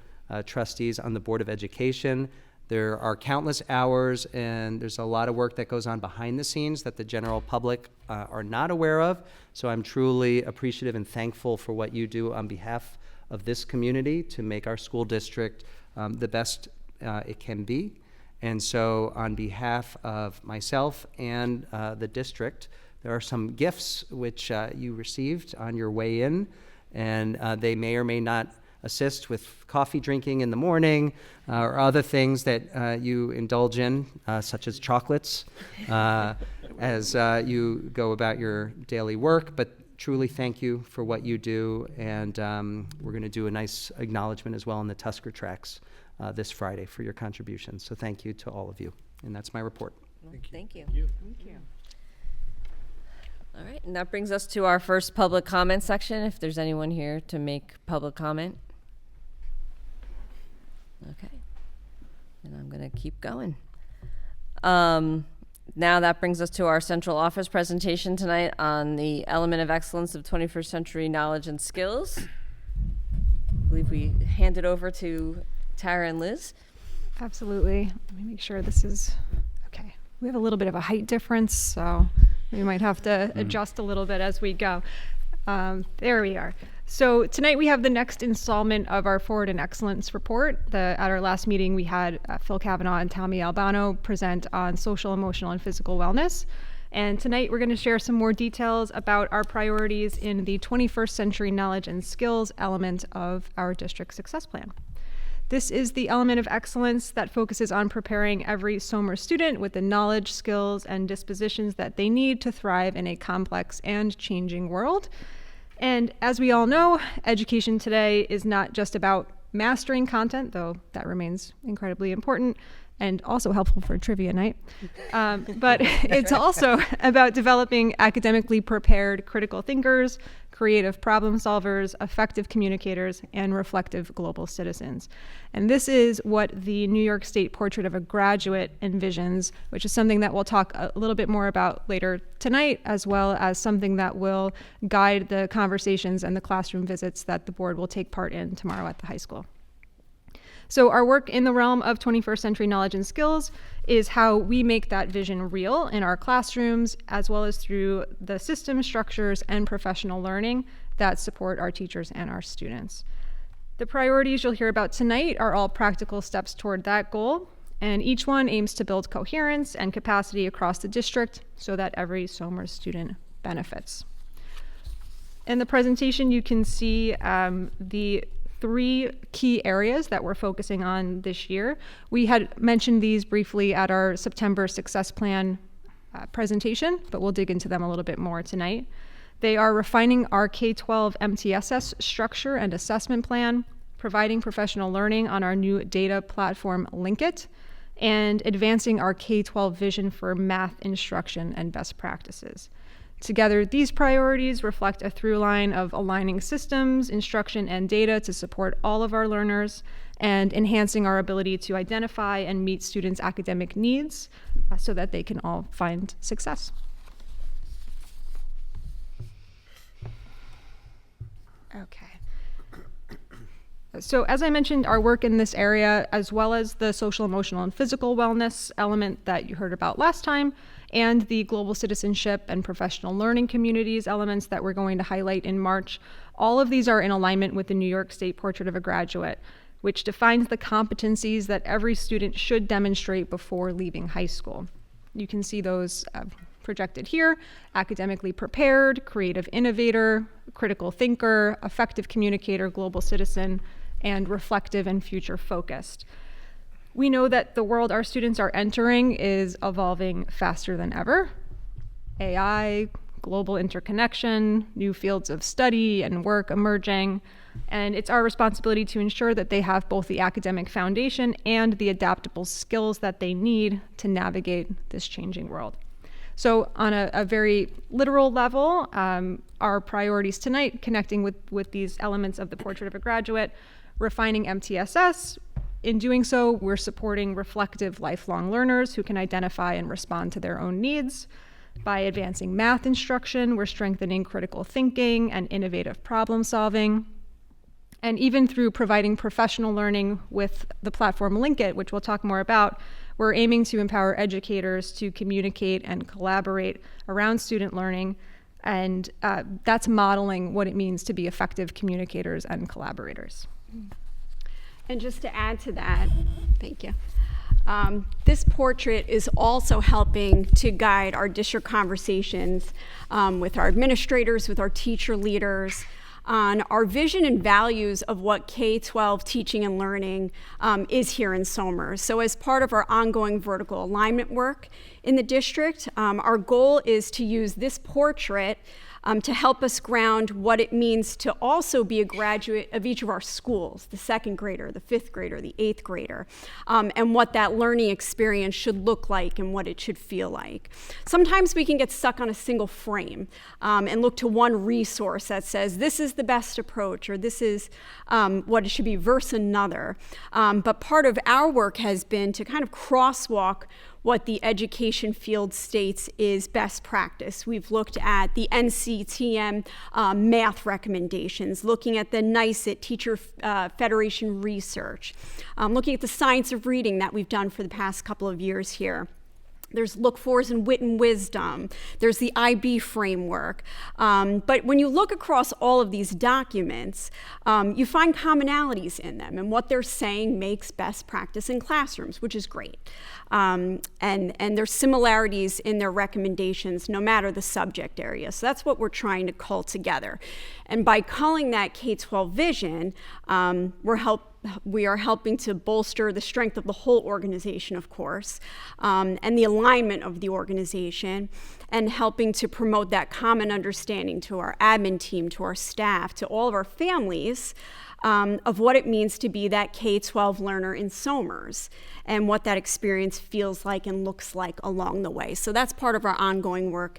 trustees on the Board of Education. There are countless hours, and there's a lot of work that goes on behind the scenes that the general public are not aware of. So I'm truly appreciative and thankful for what you do on behalf of this community to make our school district the best it can be. And so on behalf of myself and the district, there are some gifts which you received on your way in, and they may or may not assist with coffee drinking in the morning or other things that you indulge in, such as chocolates. as you go about your daily work, but truly thank you for what you do, and we're going to do a nice acknowledgement as well in the Tusker tracks this Friday for your contributions. So thank you to all of you, and that's my report. Thank you. All right, and that brings us to our first public comment section, if there's anyone here to make public comment. Okay, and I'm going to keep going. Now that brings us to our central office presentation tonight on the element of excellence of 21st century knowledge and skills. I believe we hand it over to Tara and Liz. Absolutely. Let me make sure this is okay. We have a little bit of a height difference, so we might have to adjust a little bit as we go. There we are. So tonight we have the next installment of our Forward in Excellence report. At our last meeting, we had Phil Cavanaugh and Tommy Albano present on social, emotional, and physical wellness. And tonight we're going to share some more details about our priorities in the 21st century knowledge and skills element of our district success plan. This is the element of excellence that focuses on preparing every SOMER student with the knowledge, skills, and dispositions that they need to thrive in a complex and changing world. And as we all know, education today is not just about mastering content, though that remains incredibly important and also helpful for trivia night. But it's also about developing academically prepared critical thinkers, creative problem solvers, effective communicators, and reflective global citizens. And this is what the New York State Portrait of a Graduate envisions, which is something that we'll talk a little bit more about later tonight, as well as something that will guide the conversations and the classroom visits that the board will take part in tomorrow at the high school. So our work in the realm of 21st century knowledge and skills is how we make that vision real in our classrooms, as well as through the system structures and professional learning that support our teachers and our students. The priorities you'll hear about tonight are all practical steps toward that goal, and each one aims to build coherence and capacity across the district so that every SOMER student benefits. In the presentation, you can see the 3 key areas that we're focusing on this year. We had mentioned these briefly at our September success plan presentation, but we'll dig into them a little bit more tonight. They are refining our K-12 MTSS structure and assessment plan, providing professional learning on our new data platform, Linkit, and advancing our K-12 vision for math instruction and best practices. Together, these priorities reflect a through line of aligning systems, instruction, and data to support all of our learners and enhancing our ability to identify and meet students' academic needs so that they can all find success. Okay. So as I mentioned, our work in this area, as well as the social, emotional, and physical wellness element that you heard about last time, and the global citizenship and professional learning communities elements that we're going to highlight in March, all of these are in alignment with the New York State Portrait of a Graduate, which defines the competencies that every student should demonstrate before leaving high school. You can see those projected here: academically prepared, creative innovator, critical thinker, effective communicator, global citizen, and reflective and future focused. We know that the world our students are entering is evolving faster than ever. AI, global interconnection, new fields of study and work emerging, and it's our responsibility to ensure that they have both the academic foundation and the adaptable skills that they need to navigate this changing world. So on a very literal level, our priorities tonight, connecting with these elements of the Portrait of a Graduate, refining MTSS. In doing so, we're supporting reflective lifelong learners who can identify and respond to their own needs. By advancing math instruction, we're strengthening critical thinking and innovative problem solving. And even through providing professional learning with the platform Linkit, which we'll talk more about, we're aiming to empower educators to communicate and collaborate around student learning. And that's modeling what it means to be effective communicators and collaborators. And just to add to that, thank you. This portrait is also helping to guide our district conversations with our administrators, with our teacher leaders, on our vision and values of what K-12 teaching and learning is here in Somers. So as part of our ongoing vertical alignment work in the district, our goal is to use this portrait to help us ground what it means to also be a graduate of each of our schools, the second grader, the fifth grader, the eighth grader, and what that learning experience should look like and what it should feel like. Sometimes we can get stuck on a single frame and look to one resource that says this is the best approach or this is what it should be versus another. But part of our work has been to kind of crosswalk what the education field states is best practice. We've looked at the NCTM math recommendations, looking at the NICET Teacher Federation research, looking at the science of reading that we've done for the past couple of years here. There's look-fors in wit and wisdom. There's the IB framework. But when you look across all of these documents, you find commonalities in them, and what they're saying makes best practice in classrooms, which is great. And there's similarities in their recommendations, no matter the subject area. So that's what we're trying to cull together. And by culling that K-12 vision, we are helping to bolster the strength of the whole organization, of course, and the alignment of the organization, and helping to promote that common understanding to our admin team, to our staff, to all of our families of what it means to be that K-12 learner in Somers and what that experience feels like and looks like along the way. So that's part of our ongoing work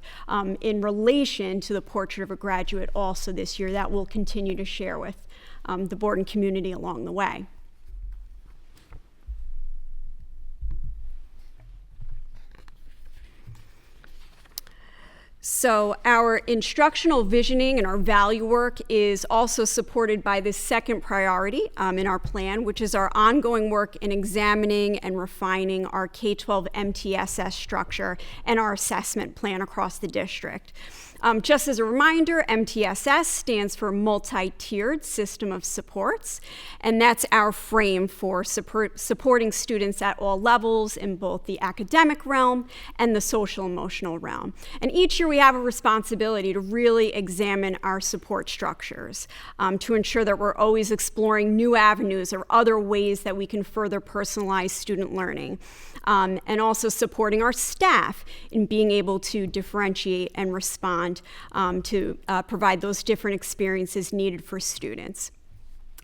in relation to the Portrait of a Graduate also this year that we'll continue to share with the board and community along the way. So our instructional visioning and our value work is also supported by this second priority in our plan, which is our ongoing work in examining and refining our K-12 MTSS structure and our assessment plan across the district. Just as a reminder, MTSS stands for Multi-Tiered System of Supports, and that's our frame for supporting students at all levels in both the academic realm and the social emotional realm. And each year we have a responsibility to really examine our support structures to ensure that we're always exploring new avenues or other ways that we can further personalize student learning. And also supporting our staff in being able to differentiate and respond to provide those different experiences needed for students.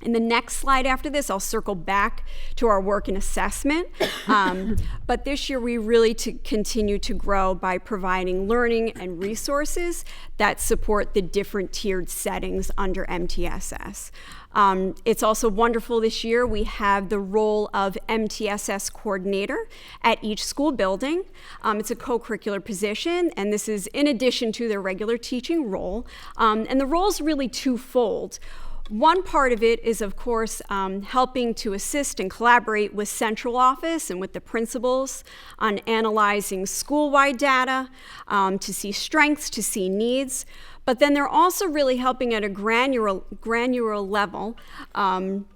In the next slide after this, I'll circle back to our work in assessment. But this year, we really continue to grow by providing learning and resources that support the different tiered settings under MTSS. It's also wonderful this year. We have the role of MTSS coordinator at each school building. It's a co-curricular position, and this is in addition to their regular teaching role. And the role is really twofold. One part of it is, of course, helping to assist and collaborate with central office and with the principals on analyzing school-wide data to see strengths, to see needs. But then they're also really helping at a granular level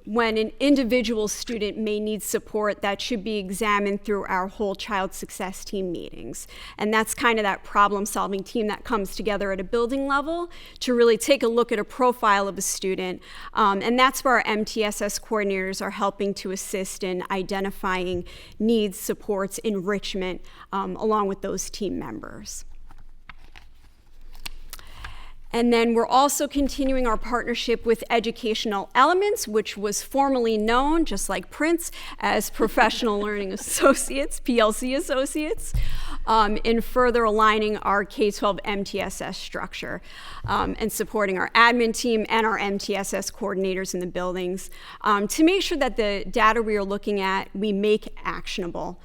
when an individual student may need support that should be examined through our whole child success team meetings. And that's kind of that problem-solving team that comes together at a building level to really take a look at a profile of a student. And that's where our MTSS coordinators are helping to assist in identifying needs, supports, enrichment, along with those team members. And then we're also continuing our partnership with Educational Elements, which was formerly known, just like Prince, as Professional Learning Associates, PLC Associates, in further aligning our K-12 MTSS structure and supporting our admin team and our MTSS coordinators in the buildings to make sure that the data we are looking at, we make actionable,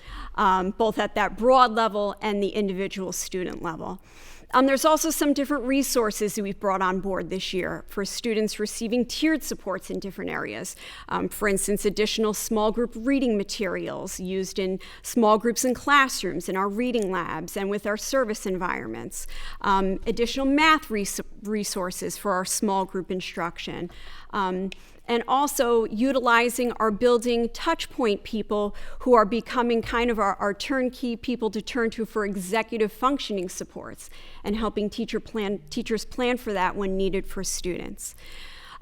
both at that broad level and the individual student level. There's also some different resources that we've brought on board this year for students receiving tiered supports in different areas. For instance, additional small group reading materials used in small groups in classrooms, in our reading labs, and with our service environments. Additional math resources for our small group instruction. and also utilizing our building touchpoint people who are becoming kind of our turnkey people to turn to for executive functioning supports and helping teachers plan for that when needed for students.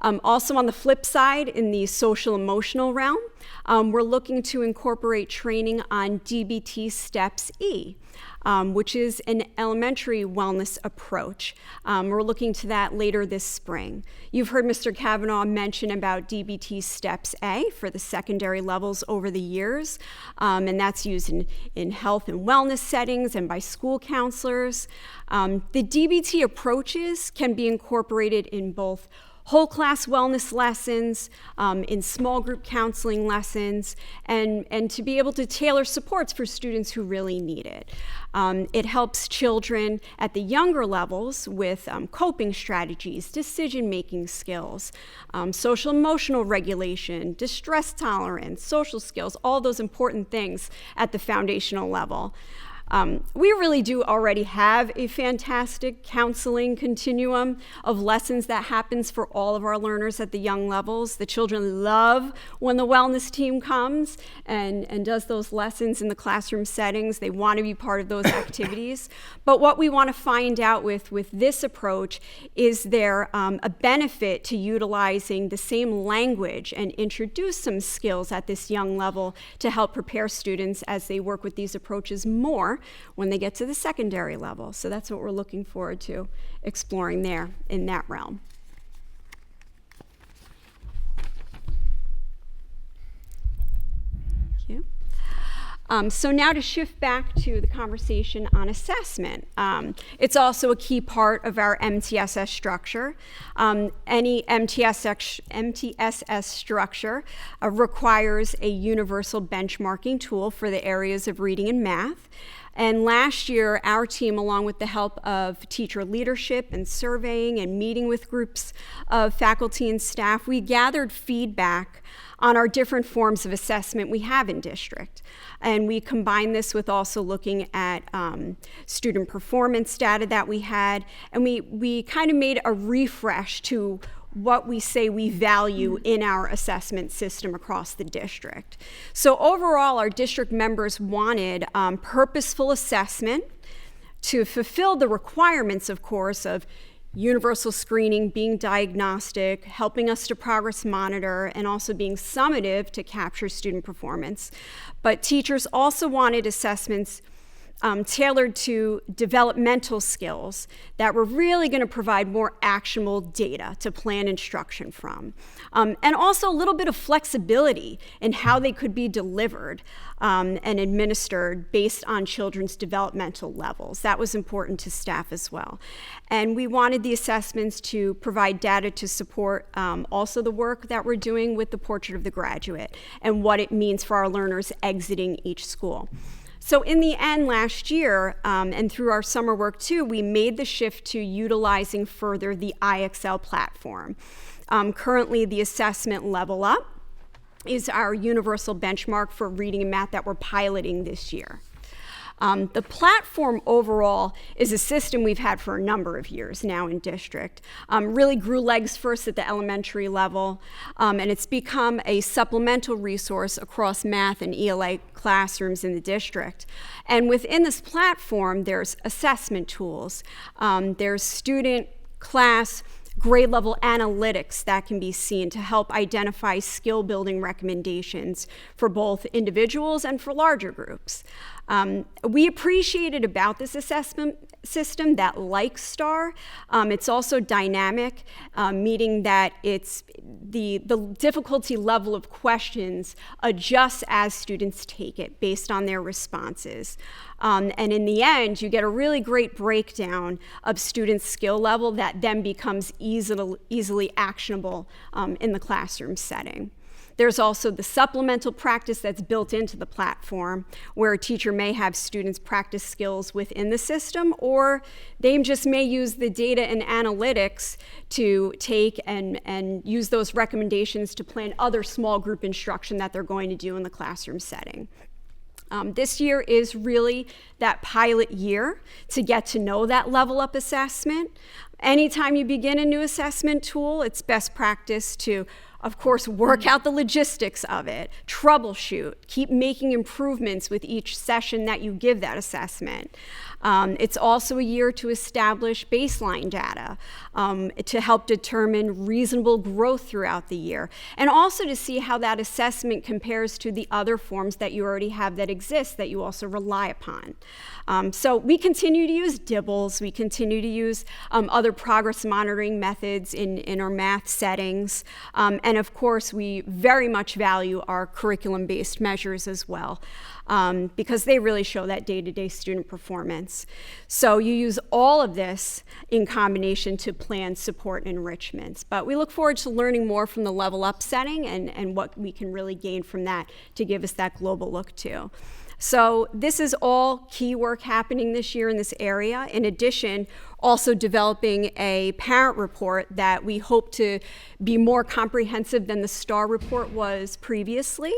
Also on the flip side, in the social emotional realm, we're looking to incorporate training on DBT Steps E, which is an elementary wellness approach. We're looking to that later this spring. You've heard Mr. Kavanaugh mention about DBT Steps A for the secondary levels over the years, and that's used in health and wellness settings and by school counselors. The DBT approaches can be incorporated in both whole class wellness lessons, in small group counseling lessons, and to be able to tailor supports for students who really need it. It helps children at the younger levels with coping strategies, decision-making skills, social emotional regulation, distress tolerance, social skills, all those important things at the foundational level. We really do already have a fantastic counseling continuum of lessons that happens for all of our learners at the young levels. The children love when the wellness team comes and does those lessons in the classroom settings. They want to be part of those activities. But what we want to find out with this approach is there a benefit to utilizing the same language and introduce some skills at this young level to help prepare students as they work with these approaches more when they get to the secondary level. So that's what we're looking forward to exploring there in that realm. Thank you. So now to shift back to the conversation on assessment. It's also a key part of our MTSS structure. Any MTSS structure requires a universal benchmarking tool for the areas of reading and math. And last year, our team, along with the help of teacher leadership and surveying and meeting with groups of faculty and staff, we gathered feedback on our different forms of assessment we have in district. And we combined this with also looking at student performance data that we had. And we kind of made a refresh to what we say we value in our assessment system across the district. So overall, our district members wanted purposeful assessment to fulfill the requirements, of course, of universal screening, being diagnostic, helping us to progress monitor, and also being summative to capture student performance. But teachers also wanted assessments tailored to developmental skills that were really going to provide more actionable data to plan instruction from. And also a little bit of flexibility in how they could be delivered and administered based on children's developmental levels. That was important to staff as well. And we wanted the assessments to provide data to support also the work that we're doing with the Portrait of the Graduate and what it means for our learners exiting each school. So in the end, last year, and through our summer work too, we made the shift to utilizing further the IXL platform. Currently, the assessment Level Up is our universal benchmark for reading and math that we're piloting this year. The platform overall is a system we've had for a number of years now in district. Really grew legs first at the elementary level, and it's become a supplemental resource across math and ELA classrooms in the district. And within this platform, there's assessment tools, there's student, class, grade level analytics that can be seen to help identify skill building recommendations for both individuals and for larger groups. We appreciated about this assessment system that, like STAR, it's also dynamic, meaning that it's the difficulty level of questions adjusts as students take it based on their responses. And in the end, you get a really great breakdown of students' skill level that then becomes easily actionable in the classroom setting. There's also the supplemental practice that's built into the platform, where a teacher may have students practice skills within the system, or they just may use the data and analytics to take and use those recommendations to plan other small group instruction that they're going to do in the classroom setting. This year is really that pilot year to get to know that Level Up assessment. Anytime you begin a new assessment tool, it's best practice to Of course, work out the logistics of it, troubleshoot, keep making improvements with each session that you give that assessment. It's also a year to establish baseline data to help determine reasonable growth throughout the year, and also to see how that assessment compares to the other forms that you already have that exist that you also rely upon. So we continue to use DIBELS, we continue to use other progress monitoring methods in our math settings, and of course we very much value our curriculum-based measures as well, because they really show that day-to-day student performance. So you use all of this in combination to plan support and enrichments. But we look forward to learning more from the Level Up setting and what we can really gain from that to give us that global look too. So this is all key work happening this year in this area. In addition, also developing a parent report that we hope to be more comprehensive than the STAR report was previously,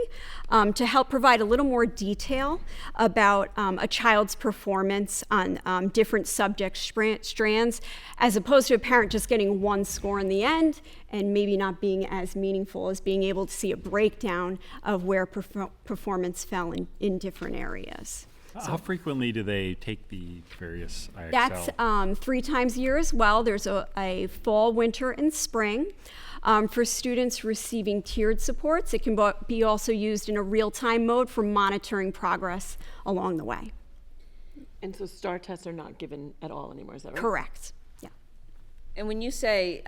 to help provide a little more detail about a child's performance on different subject strands, as opposed to a parent just getting one score in the end and maybe not being as meaningful as being able to see a breakdown of where performance fell in different areas. How frequently do they take the various IXL? That's 3 times a year as well. There's a fall, winter, and spring. For students receiving tiered supports, it can be also used in a real-time mode for monitoring progress along the way. And so STAR tests are not given at all anymore, is that right? Correct, yeah. And when you say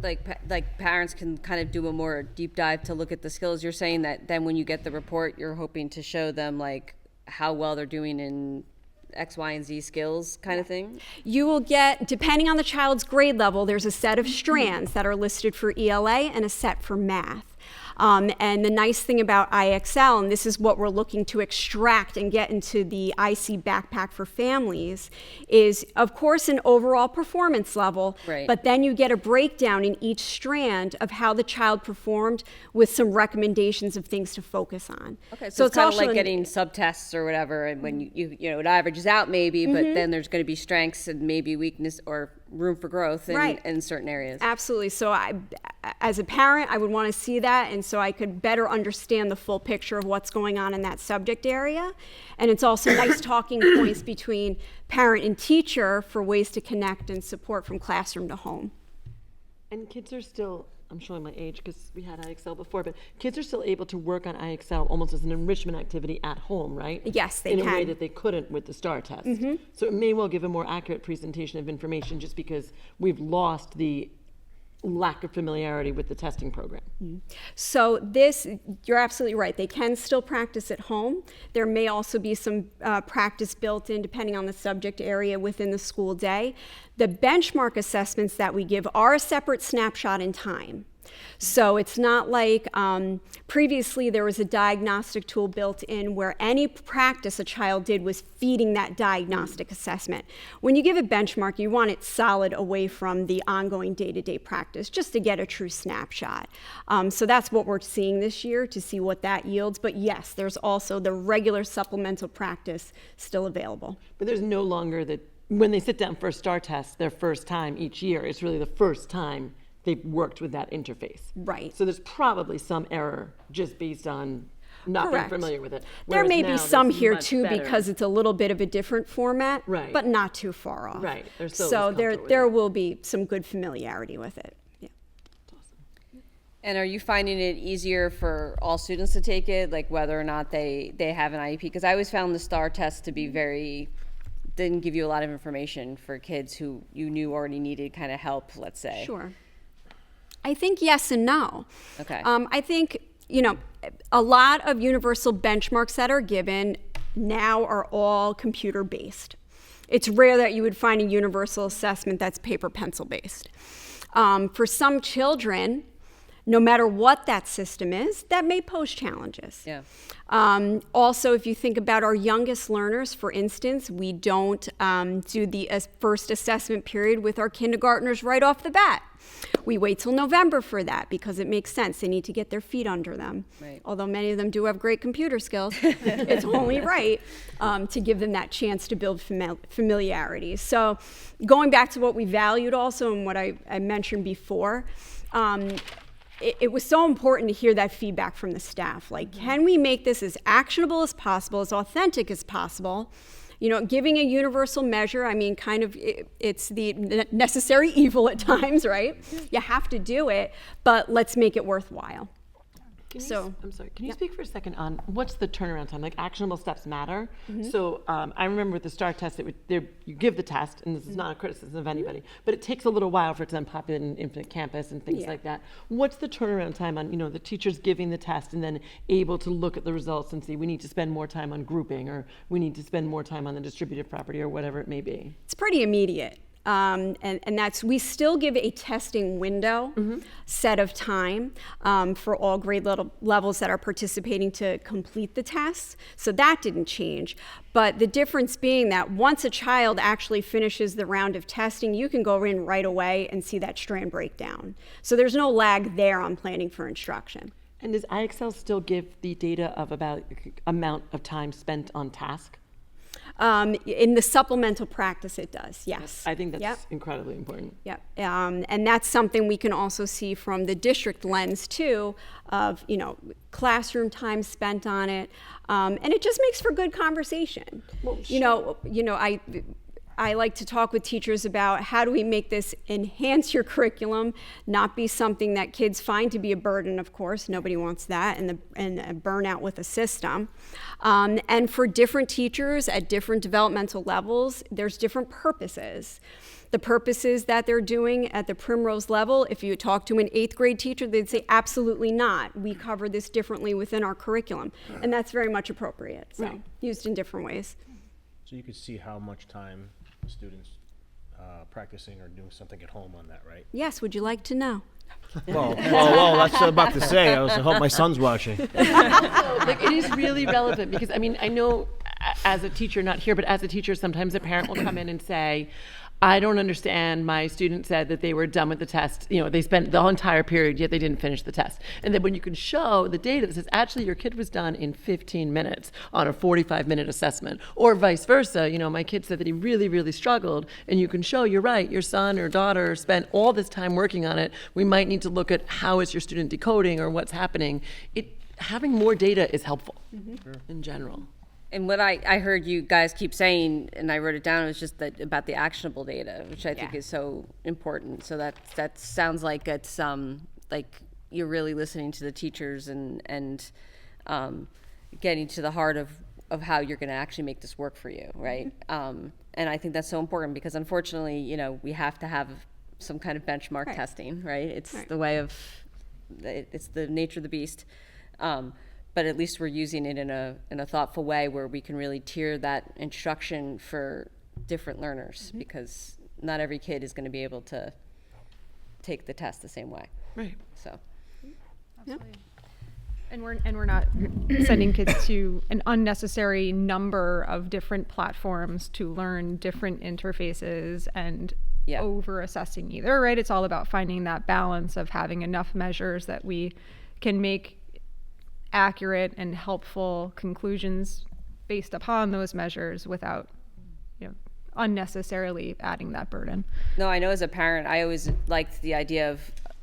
like parents can kind of do a more deep dive to look at the skills, you're saying that then when you get the report, you're hoping to show them like how well they're doing in X, Y, and Z skills kind of thing? You will get, depending on the child's grade level, there's a set of strands that are listed for ELA and a set for math. And the nice thing about IXL, and this is what we're looking to extract and get into the IC backpack for families, is of course an overall performance level, right, but then you get a breakdown in each strand of how the child performed with some recommendations of things to focus on. Okay, so it's kind of like getting subtests or whatever, and when you know it averages out maybe, but then there's going to be strengths and maybe weakness or room for growth in certain areas. Absolutely. So as a parent, I would want to see that, and so I could better understand the full picture of what's going on in that subject area. And it's also nice talking points between parent and teacher for ways to connect and support from classroom to home. And kids are still, I'm showing my age because we had IXL before, but kids are still able to work on IXL almost as an enrichment activity at home, right? Yes, they can. In a way that they couldn't with the STAR test. So it may well give a more accurate presentation of information just because we've lost the lack of familiarity with the testing program. So this, you're absolutely right. They can still practice at home. There may also be some practice built in depending on the subject area within the school day. The benchmark assessments that we give are a separate snapshot in time. So it's not like previously there was a diagnostic tool built in where any practice a child did was feeding that diagnostic assessment. When you give a benchmark, you want it solid away from the ongoing day-to-day practice just to get a true snapshot. So that's what we're seeing this year to see what that yields. But yes, there's also the regular supplemental practice still available. But there's no longer that when they sit down for a STAR test, their first time each year, it's really the first time they've worked with that interface. Right. So there's probably some error just based on not being familiar with it. There may be some here too better. because it's a little bit of a different format, right, but not too far off. Right. So there will be some good familiarity with it. Yeah. And are you finding it easier for all students to take it, like whether or not they have an IEP? Because I always found the STAR test to be didn't give you a lot of information for kids who you knew already needed kind of help, let's say. Sure. I think yes and no. Okay. I think, a lot of universal benchmarks that are given now are all computer-based. It's rare that you would find a universal assessment that's paper pencil based. For some children, no matter what that system is, that may pose challenges. Yeah. Also, if you think about our youngest learners, for instance, we don't do the first assessment period with our kindergartners right off the bat. We wait till November for that because it makes sense. They need to get their feet under them. Right. Although many of them do have great computer skills, it's only right to give them that chance to build familiarity. So going back to what we valued also and what I mentioned before, it was so important to hear that feedback from the staff. Like, can we make this as actionable as possible, as authentic as possible? You know, giving a universal measure, I mean, kind of, it's the necessary evil at times, right? You have to do it, but let's make it worthwhile. I'm sorry, can you speak for a second on what's the turnaround time? Like, actionable steps matter. So I remember with the STAR test, you give the test, and this is not a criticism of anybody, but it takes a little while for it to then populate in Infinite Campus and things like that. What's the turnaround time on, the teachers giving the test and then able to look at the results and see, we need to spend more time on grouping, or we need to spend more time on the distributive property, or whatever it may be? It's pretty immediate. And that's, we still give a testing window set of time for all grade levels that are participating to complete the tests. So that didn't change. But the difference being that once a child actually finishes the round of testing, you can go in right away and see that strand breakdown. So there's no lag there on planning for instruction. And does IXL still give the data of about amount of time spent on task? In the supplemental practice, it does, yes. I think that's incredibly important. Yep. And that's something we can also see from the district lens, too, of, classroom time spent on it. And it just makes for good conversation. Well, I like to talk with teachers about how do we make this enhance your curriculum, not be something that kids find to be a burden, of course. Nobody wants that, and a burnout with a system. And for different teachers at different developmental levels, there's different purposes. The purposes that they're doing at the Primrose level, if you talk to an 8th grade teacher, they'd say, absolutely not. We cover this differently within our curriculum. And that's very much appropriate, so used in different ways. So you could see how much time students practicing or doing something at home on that, right? Yes, would you like to know? Well, that's what I'm about to say. I hope my son's watching. It is really relevant because, I know as a teacher, not here, but as a teacher, sometimes a parent will come in and say, I don't understand. My student said that they were done with the test. They spent the whole entire period, yet they didn't finish the test. And then when you can show the data that says, actually, your kid was done in 15 minutes on a 45-minute assessment, or vice versa. My kid said that he really, really struggled, and you can show, you're right, your son or daughter spent all this time working on it. We might need to look at how is your student decoding or what's happening. Having more data is helpful in general. And what I heard you guys keep saying, and I wrote it down, was just that about the actionable data, which I think is so important. So that sounds like it's like you're really listening to the teachers and getting to the heart of how you're going to actually make this work for you, right? And I think that's so important because unfortunately, we have to have some kind of benchmark testing, right? It's the way of, it's the nature of the beast. But at least we're using it in a thoughtful way where we can really tier that instruction for different learners because not every kid is going to be able to take the test the same way. Right. So. Absolutely. And we're not sending kids to an unnecessary number of different platforms to learn different interfaces and over assessing either, right? It's all about finding that balance of having enough measures that we can make accurate and helpful conclusions based upon those measures without unnecessarily adding that burden. No, I know as a parent, I always liked the idea of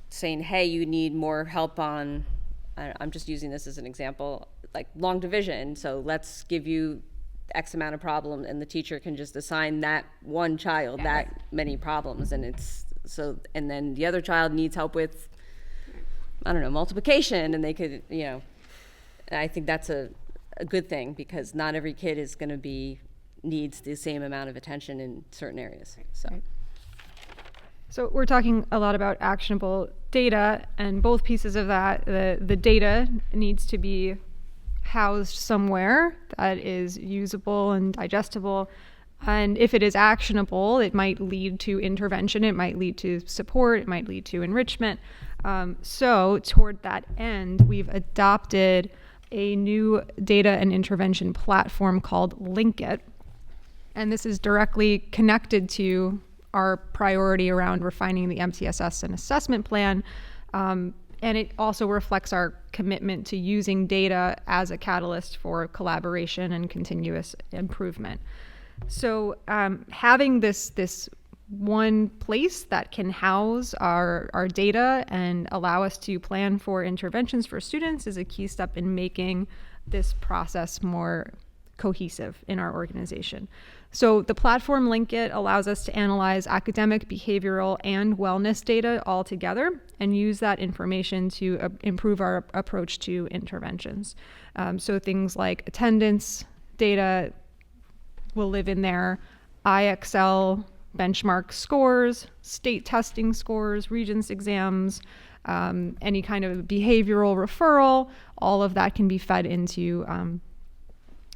saying, hey, you need more help on, I'm just using this as an example, like long division. So let's give you X amount of problem, and the teacher can just assign that one child that many problems. And and then the other child needs help with, multiplication, and they could, I think that's a good thing because not every kid is going to needs the same amount of attention in certain areas. So we're talking a lot about actionable data, and both pieces of that, the data needs to be housed somewhere that is usable and digestible. And if it is actionable, it might lead to intervention, it might lead to support, it might lead to enrichment. So toward that end, we've adopted a new data and intervention platform called Linkit. And this is directly connected to our priority around refining the MTSS and assessment plan. And it also reflects our commitment to using data as a catalyst for collaboration and continuous improvement. So having this one place that can house our data and allow us to plan for interventions for students is a key step in making this process more cohesive in our organization. So the platform Linkit allows us to analyze academic, behavioral, and wellness data all together and use that information to improve our approach to interventions. So things like attendance data will live in there, IXL benchmark scores, state testing scores, Regents exams, any kind of behavioral referral, all of that can be fed into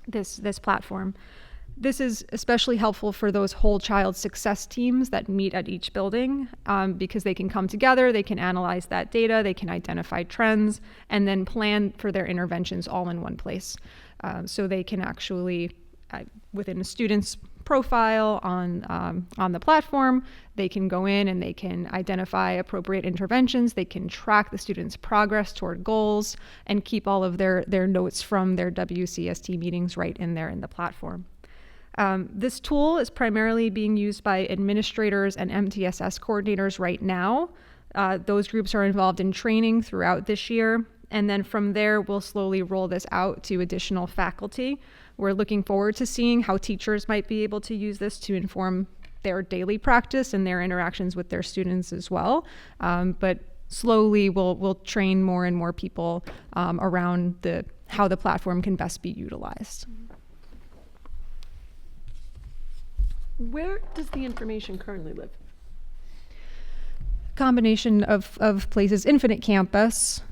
this platform. This is especially helpful for those whole child success teams that meet at each building because they can come together, they can analyze that data, they can identify trends, and then plan for their interventions all in one place. So they can actually, within a student's profile on the platform, they can go in and they can identify appropriate interventions, they can track the student's progress toward goals, and keep all of their notes from their WCST meetings right in there in the platform. This tool is primarily being used by administrators and MTSS coordinators right now. Those groups are involved in training throughout this year. And then from there, we'll slowly roll this out to additional faculty. We're looking forward to seeing how teachers might be able to use this to inform their daily practice and their interactions with their students as well. But slowly, we'll train more and more people around how the platform can best be utilized. Where does the information currently live? Combination of places. Infinite Campus,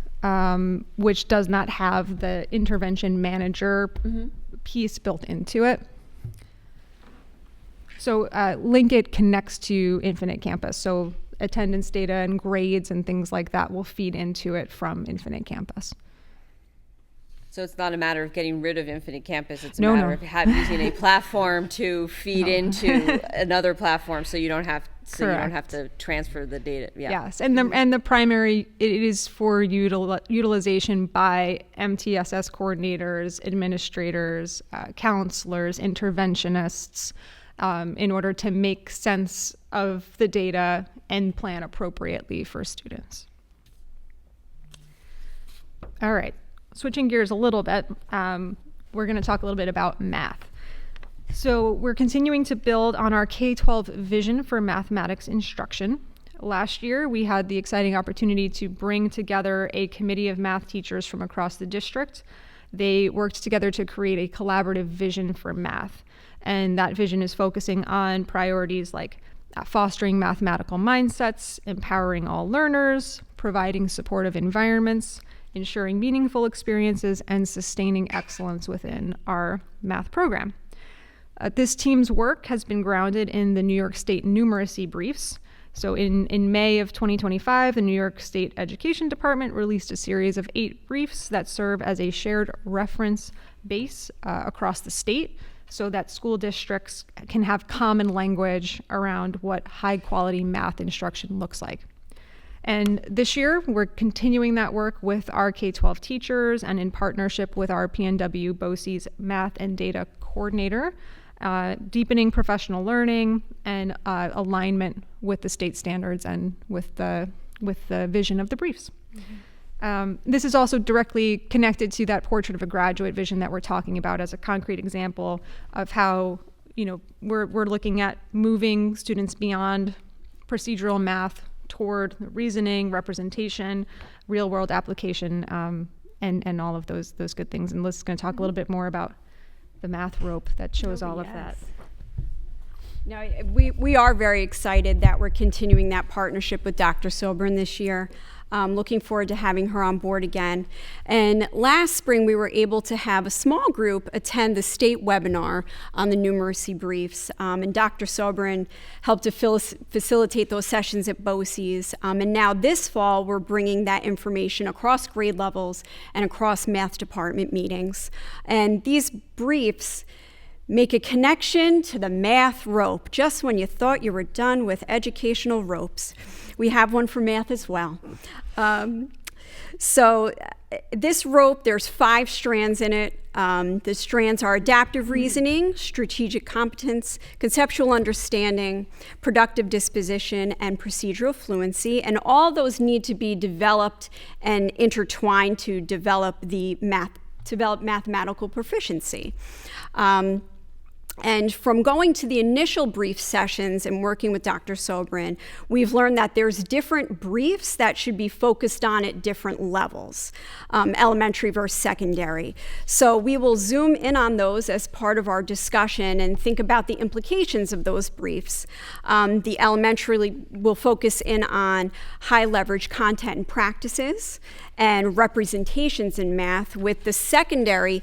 which does not have the intervention manager piece built into it. So Linkit connects to Infinite Campus. So attendance data and grades and things like that will feed into it from Infinite Campus. So it's not a matter of getting rid of Infinite Campus. It's a matter of using a platform to feed into another platform, so you don't have to transfer the data. Yeah. Yes, and the primary it is for utilization by MTSS coordinators, administrators, counselors, interventionists, in order to make sense of the data and plan appropriately for students. All right. Switching gears a little bit, we're going to talk a little bit about math. So we're continuing to build on our K-12 vision for mathematics instruction. Last year, we had the exciting opportunity to bring together a committee of math teachers from across the district. They worked together to create a collaborative vision for math. And that vision is focusing on priorities like fostering mathematical mindsets, empowering all learners, providing supportive environments, ensuring meaningful experiences, and sustaining excellence within our math program. This team's work has been grounded in the New York State numeracy briefs. So in May of 2025, the New York State Education Department released a series of 8 briefs that serve as a shared reference base across the state so that school districts can have common language around what high-quality math instruction looks like. And this year, we're continuing that work with our K-12 teachers and in partnership with our PNW BOCES Math and Data Coordinator, deepening professional learning and alignment with the state standards and with the vision of the briefs. This is also directly connected to that portrait of a graduate vision that we're talking about as a concrete example of how, we're looking at moving students beyond procedural math toward reasoning, representation, real-world application, and all of those good things. And Liz is going to talk a little bit more about the math rope that shows all of that. Now, we are very excited that we're continuing that partnership with Dr. Sobran this year. Looking forward to having her on board again. And last spring, we were able to have a small group attend the state webinar on the numeracy briefs. And Dr. Sobran helped to facilitate those sessions at BOCES. And now this fall, we're bringing that information across grade levels and across math department meetings. And these briefs make a connection to the math rope, just when you thought you were done with educational ropes. We have one for math as well. So this rope, there's 5 strands in it. The strands are adaptive reasoning, strategic competence, conceptual understanding, productive disposition, and procedural fluency. And all those need to be developed and intertwined to develop mathematical proficiency. And from going to the initial brief sessions and working with Dr. Sobrin, we've learned that there's different briefs that should be focused on at different levels, elementary versus secondary. So we will zoom in on those as part of our discussion and think about the implications of those briefs. The elementary will focus in on high leverage content and practices and representations in math, with the secondary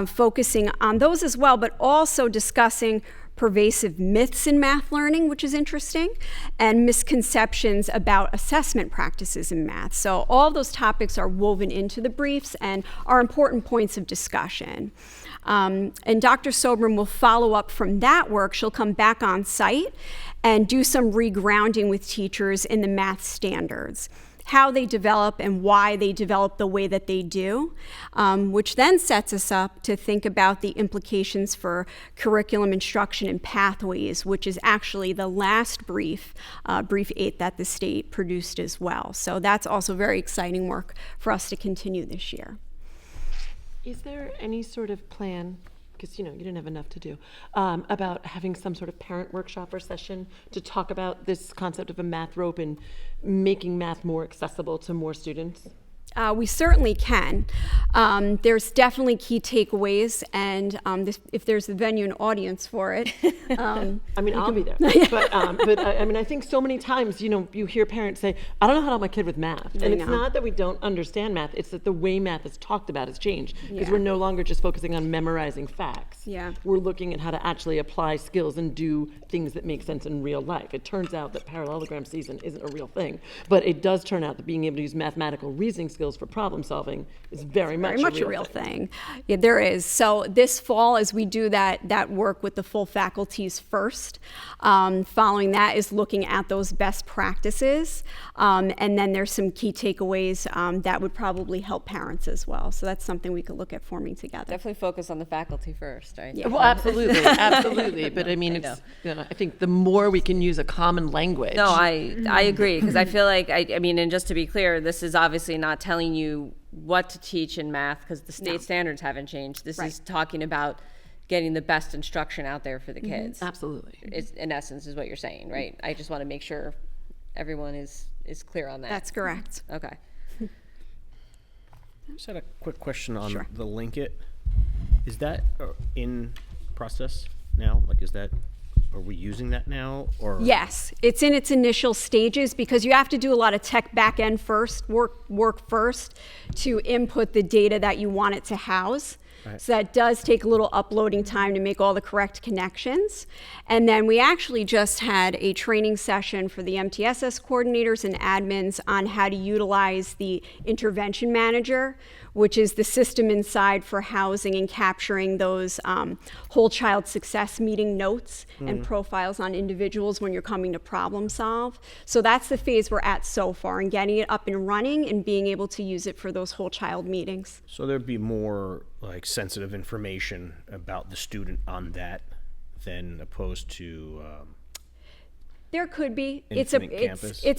focusing on those as well, but also discussing pervasive myths in math learning, which is interesting, and misconceptions about assessment practices in math. So all those topics are woven into the briefs and are important points of discussion. And Dr. Sobrin will follow up from that work. She'll come back on site and do some regrounding with teachers in the math standards, how they develop and why they develop the way that they do, which then sets us up to think about the implications for curriculum instruction and pathways, which is actually the last brief, brief 8 that the state produced as well. So that's also very exciting work for us to continue this year. Is there any sort of plan, because you didn't have enough to do, about having some sort of parent workshop or session to talk about this concept of a math rope and making math more accessible to more students? We certainly can. There's definitely key takeaways, and if there's the venue and audience for it. I mean, I'll be there. But I mean, I think so many times, you hear parents say, I don't know how to help my kid with math. And it's not that we don't understand math, it's that the way math is talked about has changed. Because we're no longer just focusing on memorizing facts. Yeah. We're looking at how to actually apply skills and do things that make sense in real life. It turns out that parallelogram season isn't a real thing, but it does turn out that being able to use mathematical reasoning skills for problem solving is very much a real thing. Yeah, there is. So this fall, as we do that work with the full faculties first, following that is looking at those best practices, and then there's some key takeaways that would probably help parents as well. So that's something we could look at forming together. Definitely focus on the faculty first, right? Yeah. Well, absolutely, absolutely. But I mean, I think the more we can use a common language. No, I agree, because I feel like, I mean, and just to be clear, this is obviously not telling you what to teach in math, because the state standards haven't changed. This is talking about getting the best instruction out there for the kids. Absolutely. It's, in essence, is what you're saying, right? I just want to make sure everyone is clear on that. That's correct. Okay. Just had a quick question on the link it. Is that in process now? Like, are we using that now, or? Yes, it's in its initial stages, because you have to do a lot of tech back end work first to input the data that you want it to house. Right. So that does take a little uploading time to make all the correct connections. And then we actually just had a training session for the MTSS coordinators and admins on how to utilize the intervention manager, which is the system inside for housing and capturing those whole child success meeting notes and profiles on individuals when you're coming to problem solve. So that's the phase we're at so far, and getting it up and running and being able to use it for those whole child meetings. So there'd be more like sensitive information about the student on that than opposed to there could be. It's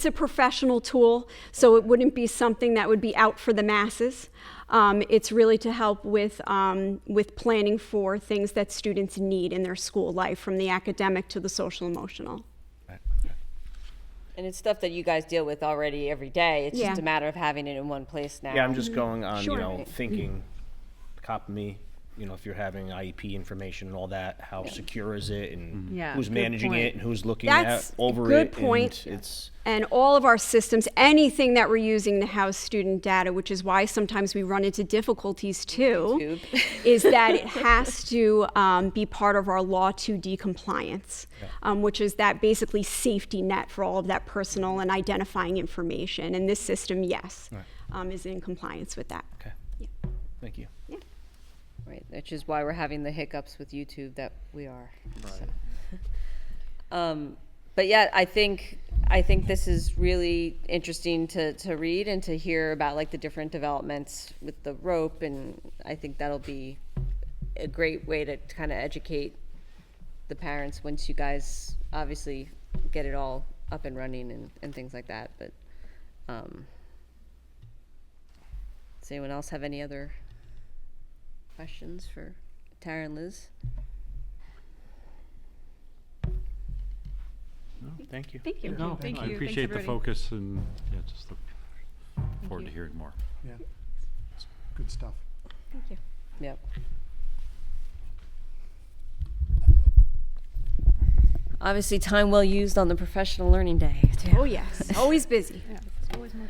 a professional tool, so it wouldn't be something that would be out for the masses. It's really to help with planning for things that students need in their school life, from the academic to the social emotional. And it's stuff that you guys deal with already every day. It's just a matter of having it in one place now. Yeah, I'm just going on, thinking, copy me, if you're having IEP information and all that, how secure is it, and who's managing it, and who's looking over it. Good point. And all of our systems, anything that we're using to house student data, which is why sometimes we run into difficulties too, is that it has to be part of our Law 2D compliance, which is that basically safety net for all of that personal and identifying information. And this system, is in compliance with that. Okay. Yeah. Thank you. Yeah. Right, which is why we're having the hiccups with YouTube that we are. Right. So. But yeah, I think I think this is really interesting to read and to hear about like the different developments with the rope, and I think that'll be a great way to kind of educate the parents once you guys obviously get it all up and running and things like that. But does anyone else have any other questions for Tara and Liz? No, thank you. Thank you. No, Thank I you. appreciate Thanks, the everybody. focus and, yeah, just look forward to hearing more. Yeah, it's good stuff. Thank you. Yep. Obviously, time well used on the professional learning day, too. Oh, yes. Always busy. Yeah, there's always more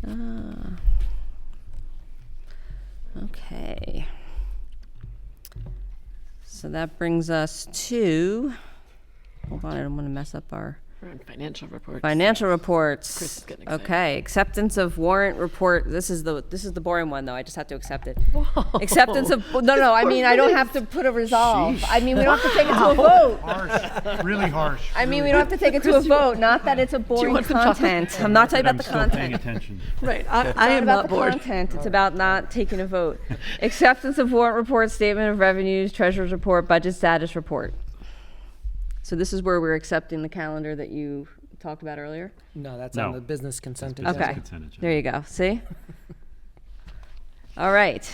to do. Okay. So that brings us to, hold on, I don't want to mess up our We're on financial reports. financial reports. Chris is getting excited. Okay, acceptance of warrant report. This is the boring one though. I just have to accept it. Acceptance of no. I mean, I don't have to put a resolve. Sheesh. I mean, we don't have to take it to a vote. Harsh, really harsh. I mean, we don't have to take it to a vote. Not that it's a boring want some chocolate? content. I'm not talking I'm about the still paying content. attention. Right. It's I not am about not the bored. content. It's about not taking a vote. Acceptance of warrant report, statement of revenues, treasurer's report, budget status report. So this is where we're accepting the calendar that you talked about earlier. No, that's No. on the business consent Business agenda. Okay. consent agenda. There you go. See? All right.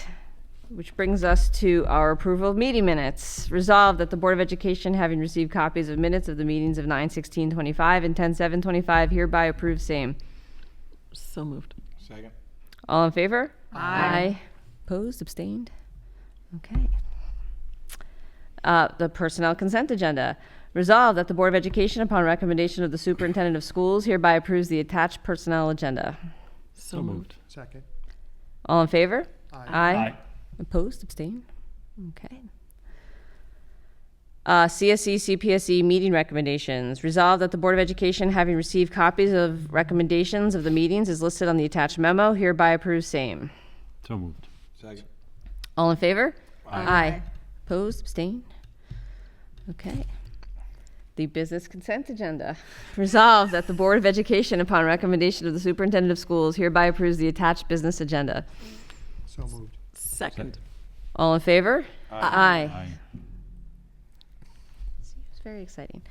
Which brings us to our approval of meeting minutes. Resolved that the Board of Education, having received copies of minutes of the meetings of 9/16/25 and 10/7/25, hereby approves same. So moved. Second. All in favor? Aye. Opposed? Abstained? Okay. The personnel consent agenda. Resolved that the Board of Education, upon recommendation of the Superintendent of Schools, hereby approves the attached personnel agenda. So moved. Second. All in favor? Aye. Aye. Opposed? Abstained? Okay. CSE, CPSE meeting recommendations. Resolved that the Board of Education, having received copies of recommendations of the meetings as listed on the attached memo, hereby approves same. So moved. Second. All in favor? Aye. Opposed? Abstained? Okay. The business consent agenda. Resolved that the Board of Education, upon recommendation of the Superintendent of Schools, hereby approves the attached business agenda. So moved. Second. All in favor? Aye. Aye. It's very exciting.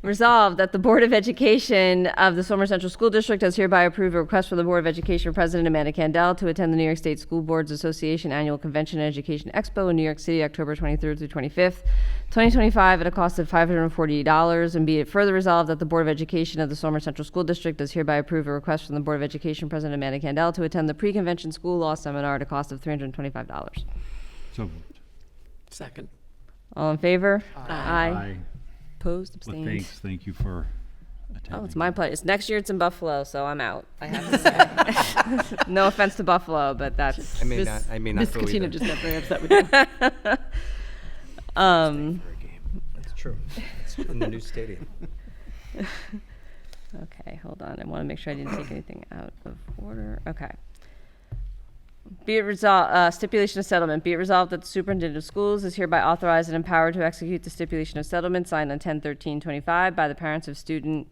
Resolved that the Board of Education of the Somer Central School District does hereby approve a request from the Board of Education President Amanda Candell to attend the New York State School Boards Association Annual Convention and Education Expo in New York City, October 23rd through 25th, 2025, at a cost of $548. And be it further resolved that the Board of Education of the Somer Central School District does hereby approve a request from the Board of Education President Amanda Candell to attend the pre-convention school law seminar at a cost of $325. So moved. Second. All in favor? Aye. Opposed? Well, Abstained? thank you for attending. Oh, it's my pleasure. It's next year. It's in Buffalo, so I'm out. I have to say. No offense to Buffalo, but that's. I may not Miss go Katina either. just got very upset with you. That's true. It's in the new stadium. Okay, hold on. I want to make sure I didn't take anything out of order. Okay. Be it resolved, stipulation of settlement. Be it resolved that the superintendent of schools is hereby authorized and empowered to execute the stipulation of settlement signed on 10/13/25 by the parents of student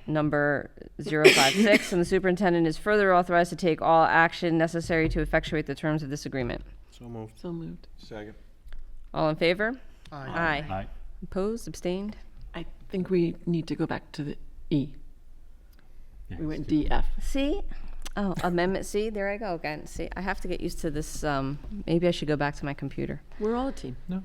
number 056, and the superintendent is further authorized to take all action necessary to effectuate the terms of this agreement. So moved. So moved. Second. All in favor? Aye. Aye. Opposed? Abstained? I think we need to go back to the E. Yeah, We went it's- DF. C? Oh, Amendment C? There I go again. See, I have to get used to this. Maybe I should go back to my computer. We're all a team. No.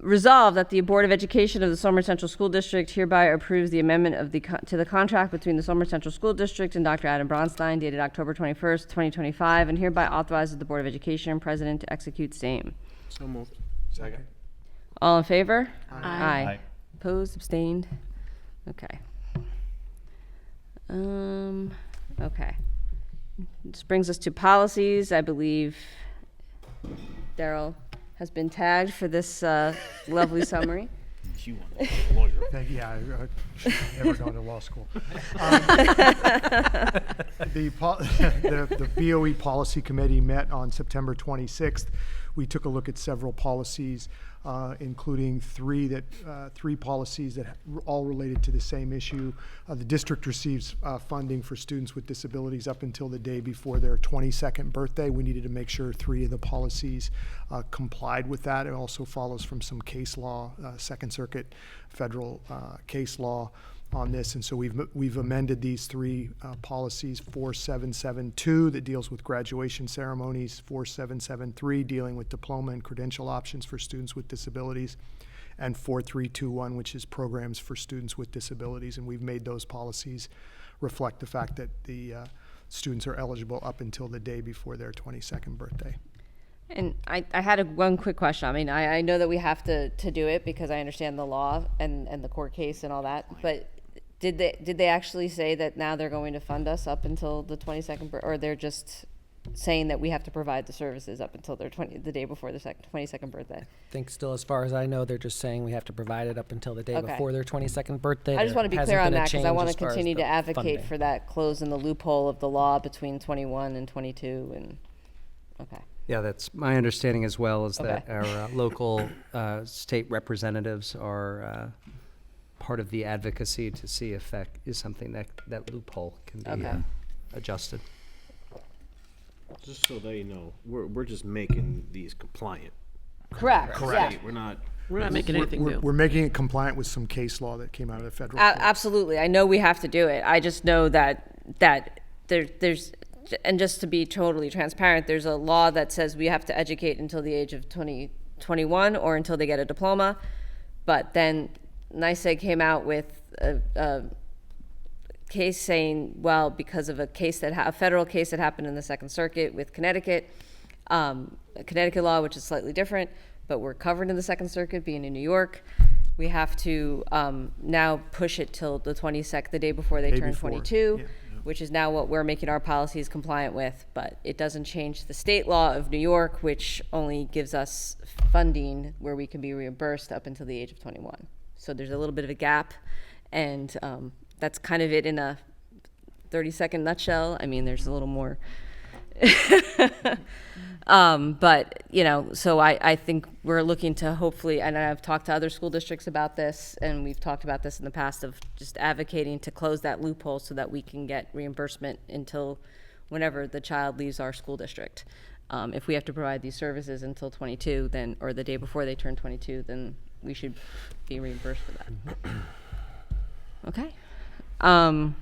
Resolved that the Board of Education of the Somer Central School District hereby approves the amendment of to the contract between the Somer Central School District and Dr. Adam Bronstein dated October 21st, 2025, and hereby authorizes the Board of Education and President to execute same. So moved. Second. All in favor? Aye. Opposed? Abstained? Okay. Okay. This brings us to policies. I believe Daryl has been tagged for this lovely summary. You want to be a lawyer. Yeah, I should have never gone to law school. The B.O.E. Policy Committee met on September 26th. We took a look at several policies, including three policies that all related to the same issue. The district receives funding for students with disabilities up until the day before their 22nd birthday. We needed to make sure 3 of the policies complied with that. It also follows from some case law, Second Circuit federal case law on this, and so we've amended these 3 policies: 4772 that deals with graduation ceremonies, 4773 dealing with diploma and credential options for students with disabilities, and 4321 which is programs for students with disabilities. And we've made those policies reflect the fact that the students are eligible up until the day before their 22nd birthday. And I had one quick question. I mean, I know that we have to do it because I understand the law and the court case and all that, but did they actually say that now they're going to fund us up until the 22nd, or they're just saying that we have to provide the services up until their the day before their 22nd birthday? I think still, as far as I know, they're just saying we have to provide it up until the day Okay. before their 22nd birthday. I just There want to be hasn't clear on been a that because I change want as to far as continue the to advocate funding. for that close in the loophole of the law between 21 and 22 and, okay. Yeah, that's my understanding as well, is that Okay. our local state representatives are part of the advocacy to see if that is something that loophole can be Okay. adjusted. Just so they know, we're just making these compliant. Correct. Correct. Yeah. We're not making anything new. We're making it compliant with some case law that came out of the federal court. Absolutely. I know we have to do it. I just know that there's, and just to be totally transparent, there's a law that says we have to educate until the age of 21 or until they get a diploma. But then NYSEG came out with a case saying, well, because of a federal case that happened in the Second Circuit with Connecticut, Connecticut law, which is slightly different, but we're covered in the Second Circuit, being in New York. We have to now push it till the 22nd, the day before they turn 22, which is now what we're making our policies compliant with. But it doesn't change the state law of New York, which only gives us funding where we can be reimbursed up until the age of 21. So there's a little bit of a gap, and that's kind of it in a 30-second nutshell. I mean, there's a little more. But, so I think we're looking to hopefully, and I've talked to other school districts about this, and we've talked about this in the past, of just advocating to close that loophole so that we can get reimbursement until whenever the child leaves our school district. If we have to provide these services until 22, then, or the day before they turn 22, then we should be reimbursed for that. Okay. And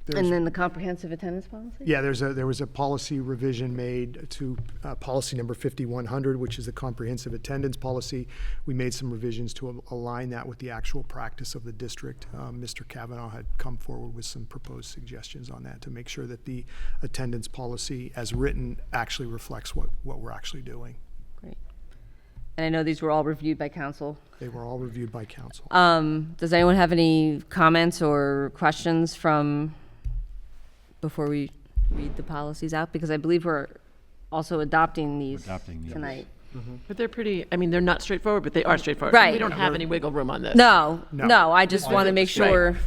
then the comprehensive attendance policy? Yeah, there was a policy revision made to policy number 5100, which is the comprehensive attendance policy. We made some revisions to align that with the actual practice of the district. Mr. Kavanaugh had come forward with some proposed suggestions on that to make sure that the attendance policy as written actually reflects what we're actually doing. Great. And I know these were all reviewed by council. They were all reviewed by council. Does anyone have any comments or questions before we read the policies out? Because I believe we're also adopting these tonight. But they're pretty, they're not straightforward, but they are straightforward. Right. We don't have any wiggle room on this. No, I just want to make sure. Right.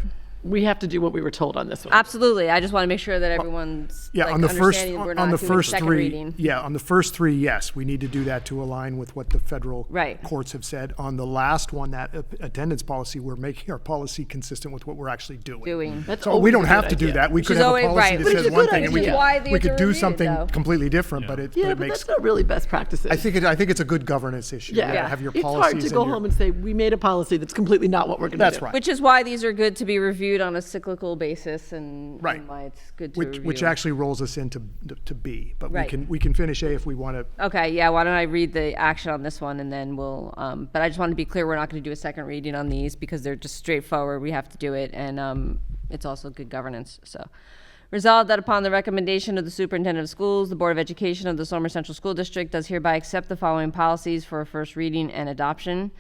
We have to do what we were told on this one. Absolutely. I just want to make sure that everyone's on the first understanding we're not on the doing first second three, reading. on the first 3, yes, we need to do that to align with what the federal Right. courts have said. On the last one, that attendance policy, we're making our policy consistent with what we're actually doing. That's So we always don't a have good to do idea. that. We Which could is have a always policy right, that which is says a one good thing, and we idea. could, Why these we could are do reviewed, something though. completely different. But it Yeah, but makes. that's not really best practices. I think it's a good governance issue. Yeah. To have your It's policies. hard to go home and say, we made a policy that's completely not what we're going to do. That's right. Which is why these are good to be reviewed on a cyclical basis, and why it's good to review. Which actually rolls us into B, but Right. we can finish A if we want to. Okay, yeah, why don't I read the action on this one, and then we'll, but I just want to be clear, we're not going to do a second reading on these because they're just straightforward. We have to do it, and it's also good governance, so. Resolved that upon the recommendation of the superintendent of schools, the Board of Education of the Somer Central School District does hereby accept the following policies for a first reading and adoption.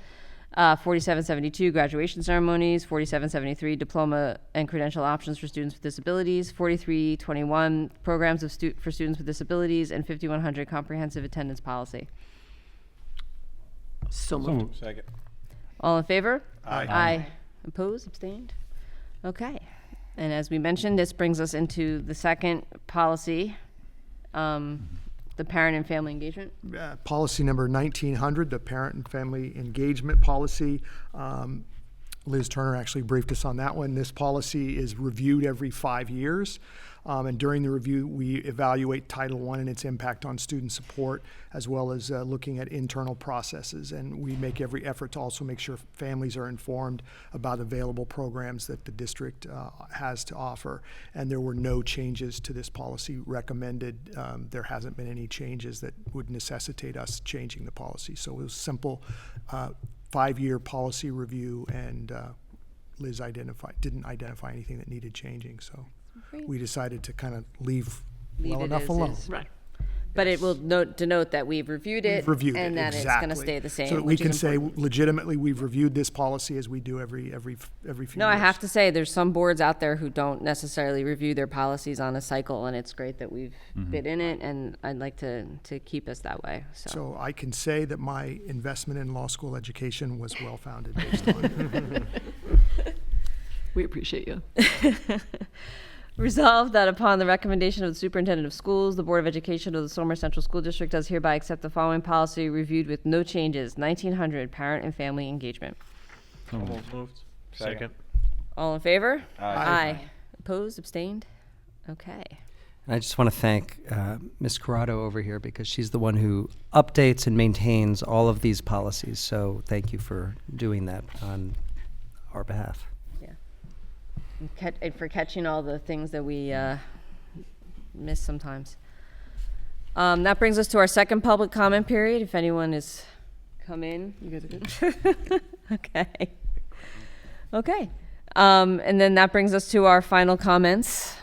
4772, graduation ceremonies. 4773, diploma and credential options for students with disabilities. 4321, programs for students with disabilities. And 5100, comprehensive attendance policy. So moved. Second. All in favor? Aye. Aye. Opposed? Abstained? Okay. And as we mentioned, this brings us into the second policy, the parent and family engagement. Policy number 1900, the parent and family engagement policy. Liz Turner actually briefed us on that one. This policy is reviewed every 5 years. And during the review, we evaluate Title I and its impact on student support, as well as looking at internal processes. And we make every effort to also make sure families are informed about available programs that the district has to offer. And there were no changes to this policy recommended. There hasn't been any changes that would necessitate us changing the policy. So it was simple 5-year policy review, and Liz didn't identify anything that needed changing. So we decided to kind of leave well it enough as alone. is. Right. But it will denote that we've reviewed it, and that exactly. it's going to stay the same. So that we which can is say important. legitimately we've reviewed this policy as we do every few years. No, I have to say there's some boards out there who don't necessarily review their policies on a cycle, and it's great that we've been in it, and I'd like to keep us that way. So I can say that my investment in law school education was well-founded based on We appreciate you. Resolved that upon the recommendation of the superintendent of schools, the Board of Education of the Somer Central School District does hereby accept the following policy reviewed with no changes. 1900, parent and family engagement. Moved. Second. All in favor? Aye. Opposed? Abstained? Okay. And I just want to thank Ms. Corrado over here, because she's the one who updates and maintains all of these policies. So thank you for doing that on our behalf. And for catching all the things that we miss sometimes. That brings us to our second public comment period. If anyone has come in. You guys are good? Okay. Okay. And then that brings us to our final comments.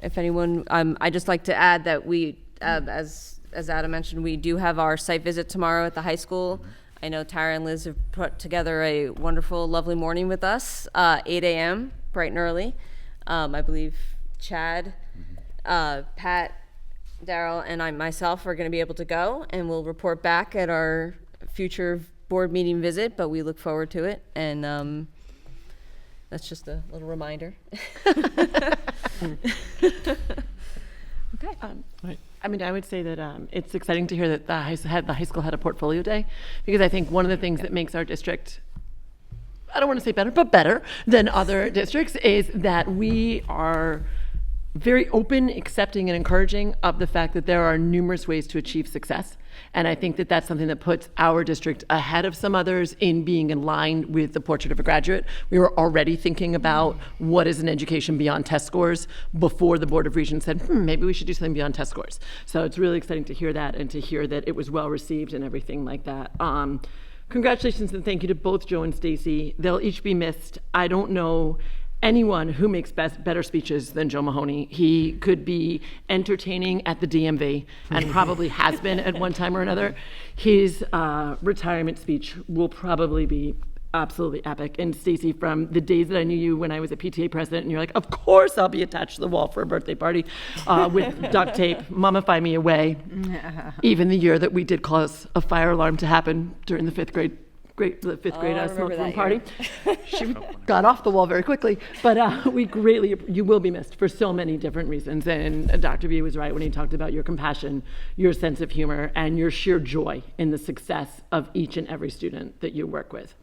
If anyone, I'd just like to add that we, as Adam mentioned, we do have our site visit tomorrow at the high school. I know Tara and Liz have put together a wonderful, lovely morning with us, 8 a.m., bright and early. I believe Chad, Pat, Daryl, and I myself are going to be able to go, and we'll report back at our future board meeting visit, but we look forward to it. And that's just a little reminder. Okay. Right. I mean, I would say that it's exciting to hear that the high school had a portfolio day, because I think one of the things that makes our district, I don't want to say better, but better than other districts, is that we are very open, accepting, and encouraging of the fact that there are numerous ways to achieve success. And I think that that's something that puts our district ahead of some others in being in line with the portrait of a graduate. We were already thinking about what is an education beyond test scores before the Board of Regents said, maybe we should do something beyond test scores. So it's really exciting to hear that, and to hear that it was well received and everything like that. Congratulations and thank you to both Joe and Stacy. They'll each be missed. I don't know anyone who makes better speeches than Joe Mahoney. He could be entertaining at the DMV, and probably has been at one time or another. His retirement speech will probably be absolutely epic. And Stacy, from the days that I knew you when I was a PTA president, and you're like, of course I'll be attached to the wall for a birthday party with duct tape, mummify me away. Even the year that we did cause a fire alarm to happen during the fifth grade smoke room party. She got off the wall very quickly, but you will be missed for so many different reasons. And Dr. B was right when he talked about your compassion, your sense of humor, and your sheer joy in the success of each and every student that you work with.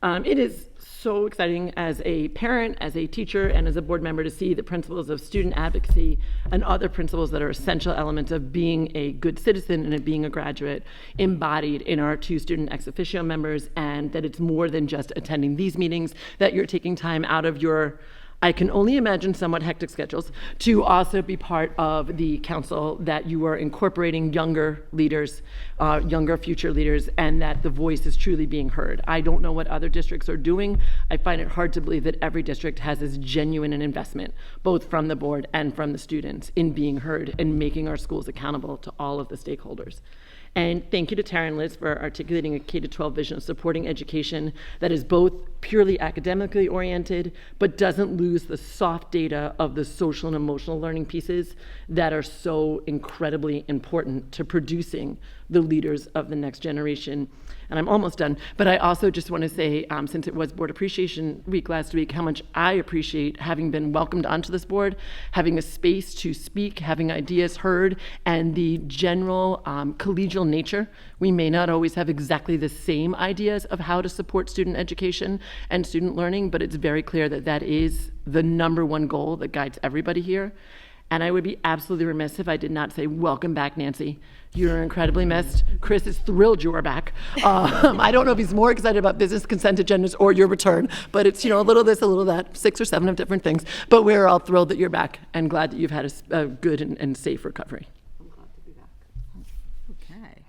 It is so exciting as a parent, as a teacher, and as a board member to see the principles of student advocacy and other principles that are essential elements of being a good citizen and of being a graduate embodied in our 2 student ex officio members, and that it's more than just attending these meetings, that you're taking time out of your, I can only imagine, somewhat hectic schedules to also be part of the council, that you are incorporating younger leaders, younger future leaders, and that the voice is truly being heard. I don't know what other districts are doing. I find it hard to believe that every district has as genuine an investment, both from the board and from the students, in being heard and making our schools accountable to all of the stakeholders. And thank you to Tara and Liz for articulating a K-12 vision of supporting education that is both purely academically oriented, but doesn't lose the soft data of the social and emotional learning pieces that are so incredibly important to producing the leaders of the next generation. And I'm almost done, but I also just want to say, since it was Board Appreciation Week last week, how much I appreciate having been welcomed onto this board, having a space to speak, having ideas heard, and the general collegial nature. We may not always have exactly the same ideas of how to support student education and student learning, but it's very clear that that is the number one goal that guides everybody here. And I would be absolutely remiss if I did not say, welcome back, Nancy. You're incredibly missed. Chris is thrilled you are back. I don't know if he's more excited about business consent agendas or your return, but it's, a little this, a little that, 6 or 7 of different things. But we're all thrilled that you're back and glad that you've had a good and safe recovery. I'm glad to be back. Okay.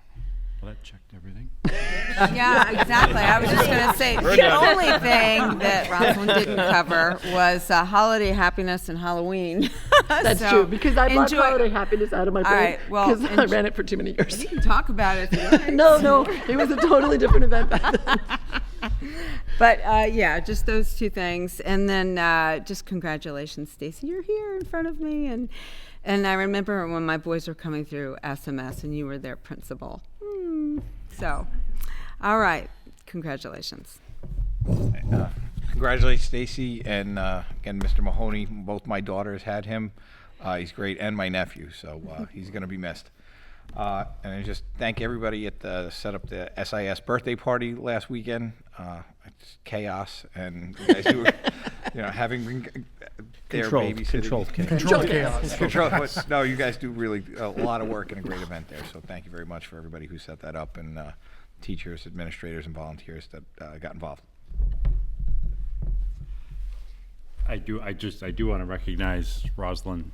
Well, that checked everything. Yeah, exactly. I was just going to say, the only thing that Rosalind didn't cover was holiday happiness and Halloween. That's So, true, because I brought enjoy- holiday happiness out of my All brain right, well, because I ran it for too many years. You can talk about it if you like. No, it was a totally different event back then. But yeah, just those two things, and then just congratulations, Stacy. You're here in front of me, and I remember when my boys were coming through SMS, and you were their principal. So, all right, congratulations. Congratulate Stacy and again Mr. Mahoney. Both my daughters had him. He's great, and my nephew, so he's going to be missed. And I just thank everybody at the set up the SIS birthday party last weekend. It's chaos, and you guys do, having been there babysitting. Controlled chaos. No, you guys do really a lot of work and a great event there. So thank you very much for everybody who set that up, and teachers, administrators, and volunteers that got involved. I do want to recognize Rosalind.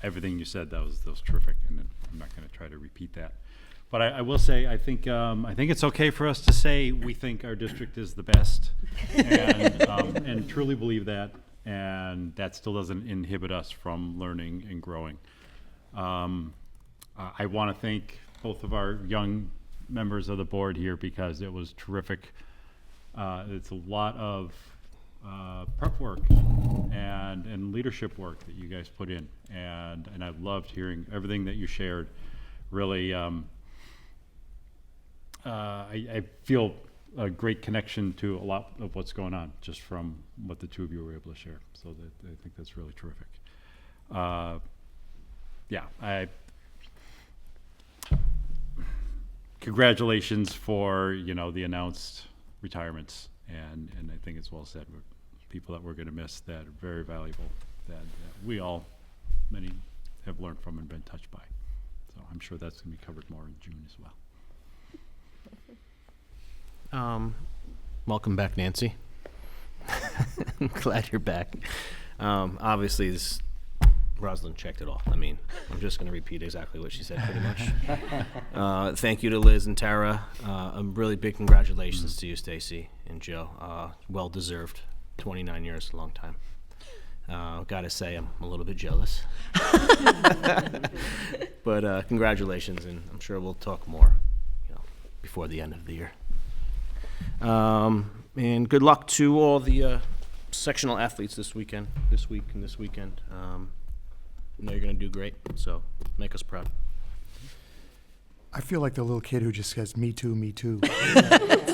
Everything you said, that was terrific, and I'm not going to try to repeat that. But I will say, I think it's okay for us to say we think our district is the best, and truly believe that, and that still doesn't inhibit us from learning and growing. I want to thank both of our young members of the board here because it was terrific. It's a lot of prep work and leadership work that you guys put in, and I loved hearing everything that you shared. Really, I feel a great connection to a lot of what's going on just from what the two of you were able to share. So I think that's really terrific. Congratulations for the announced retirements, and I think it's well said. People that we're going to miss that are very valuable, that many have learned from and been touched by. So I'm sure that's going to be covered more in June as well. Welcome back, Nancy. I'm glad you're back. Obviously, Rosalind checked it all. I mean, I'm just going to repeat exactly what she said pretty much. Thank you to Liz and Tara. A really big congratulations to you, Stacy and Joe. Well deserved. 29 years, a long time. Gotta say, I'm a little bit jealous. But congratulations, and I'm sure we'll talk more before the end of the year. And good luck to all the sectional athletes this week and this weekend. I know you're going to do great, so make us proud. I feel like the little kid who just says, me too, me too.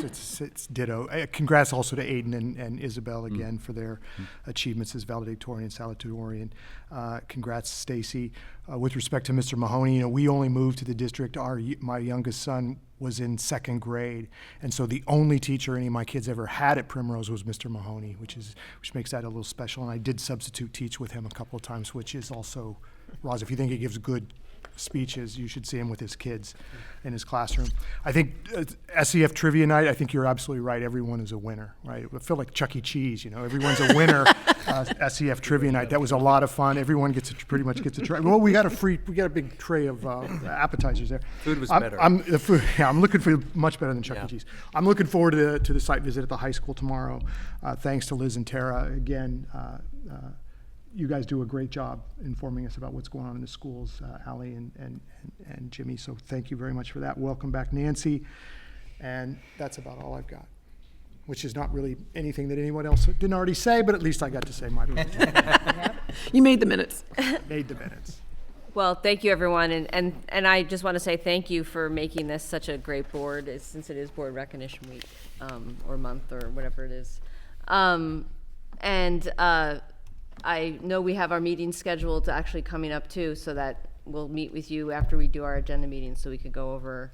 It's ditto. Congrats also to Aiden and Isabel again for their achievements as valedictorian and salutatorian. Congrats, Stacy. With respect to Mr. Mahoney, we only moved to the district. My youngest son was in 2nd grade, and so the only teacher any of my kids ever had at Primrose was Mr. Mahoney, which makes that a little special. And I did substitute teach with him a couple of times, which is also, Roz, if you think he gives good speeches, you should see him with his kids in his classroom. I think SEF trivia night, I think you're absolutely right. Everyone is a winner, right? I feel like Chuck E. Cheese, everyone's a winner. SEF trivia night, that was a lot of fun. Everyone pretty much gets a try. Well, we got a big tray of appetizers there. Food was better. I'm looking for much better than Chuck E. Cheese. I'm looking forward to the site visit at the high school tomorrow. Thanks to Liz and Tara again. You guys do a great job informing us about what's going on in the schools, Allie and Jimmy, so thank you very much for that. Welcome back, Nancy. And that's about all I've got, which is not really anything that anyone else didn't already say, but at least I got to say my part. You made the minutes. Made the minutes. Well, thank you, everyone, and I just want to say thank you for making this such a great board, since it is Board Recognition Week, or month, or whatever it is. I know we have our meeting scheduled actually coming up too, so that we'll meet with you after we do our agenda meeting, so we can go over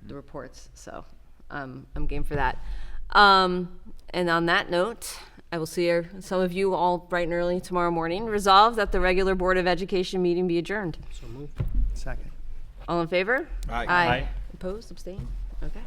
the reports. So I'm game for that. And on that note, I will see some of you all bright and early tomorrow morning. Resolved that the regular Board of Education meeting be adjourned. So moved. Second. All in favor? Aye. Aye. Opposed, abstained? Okay.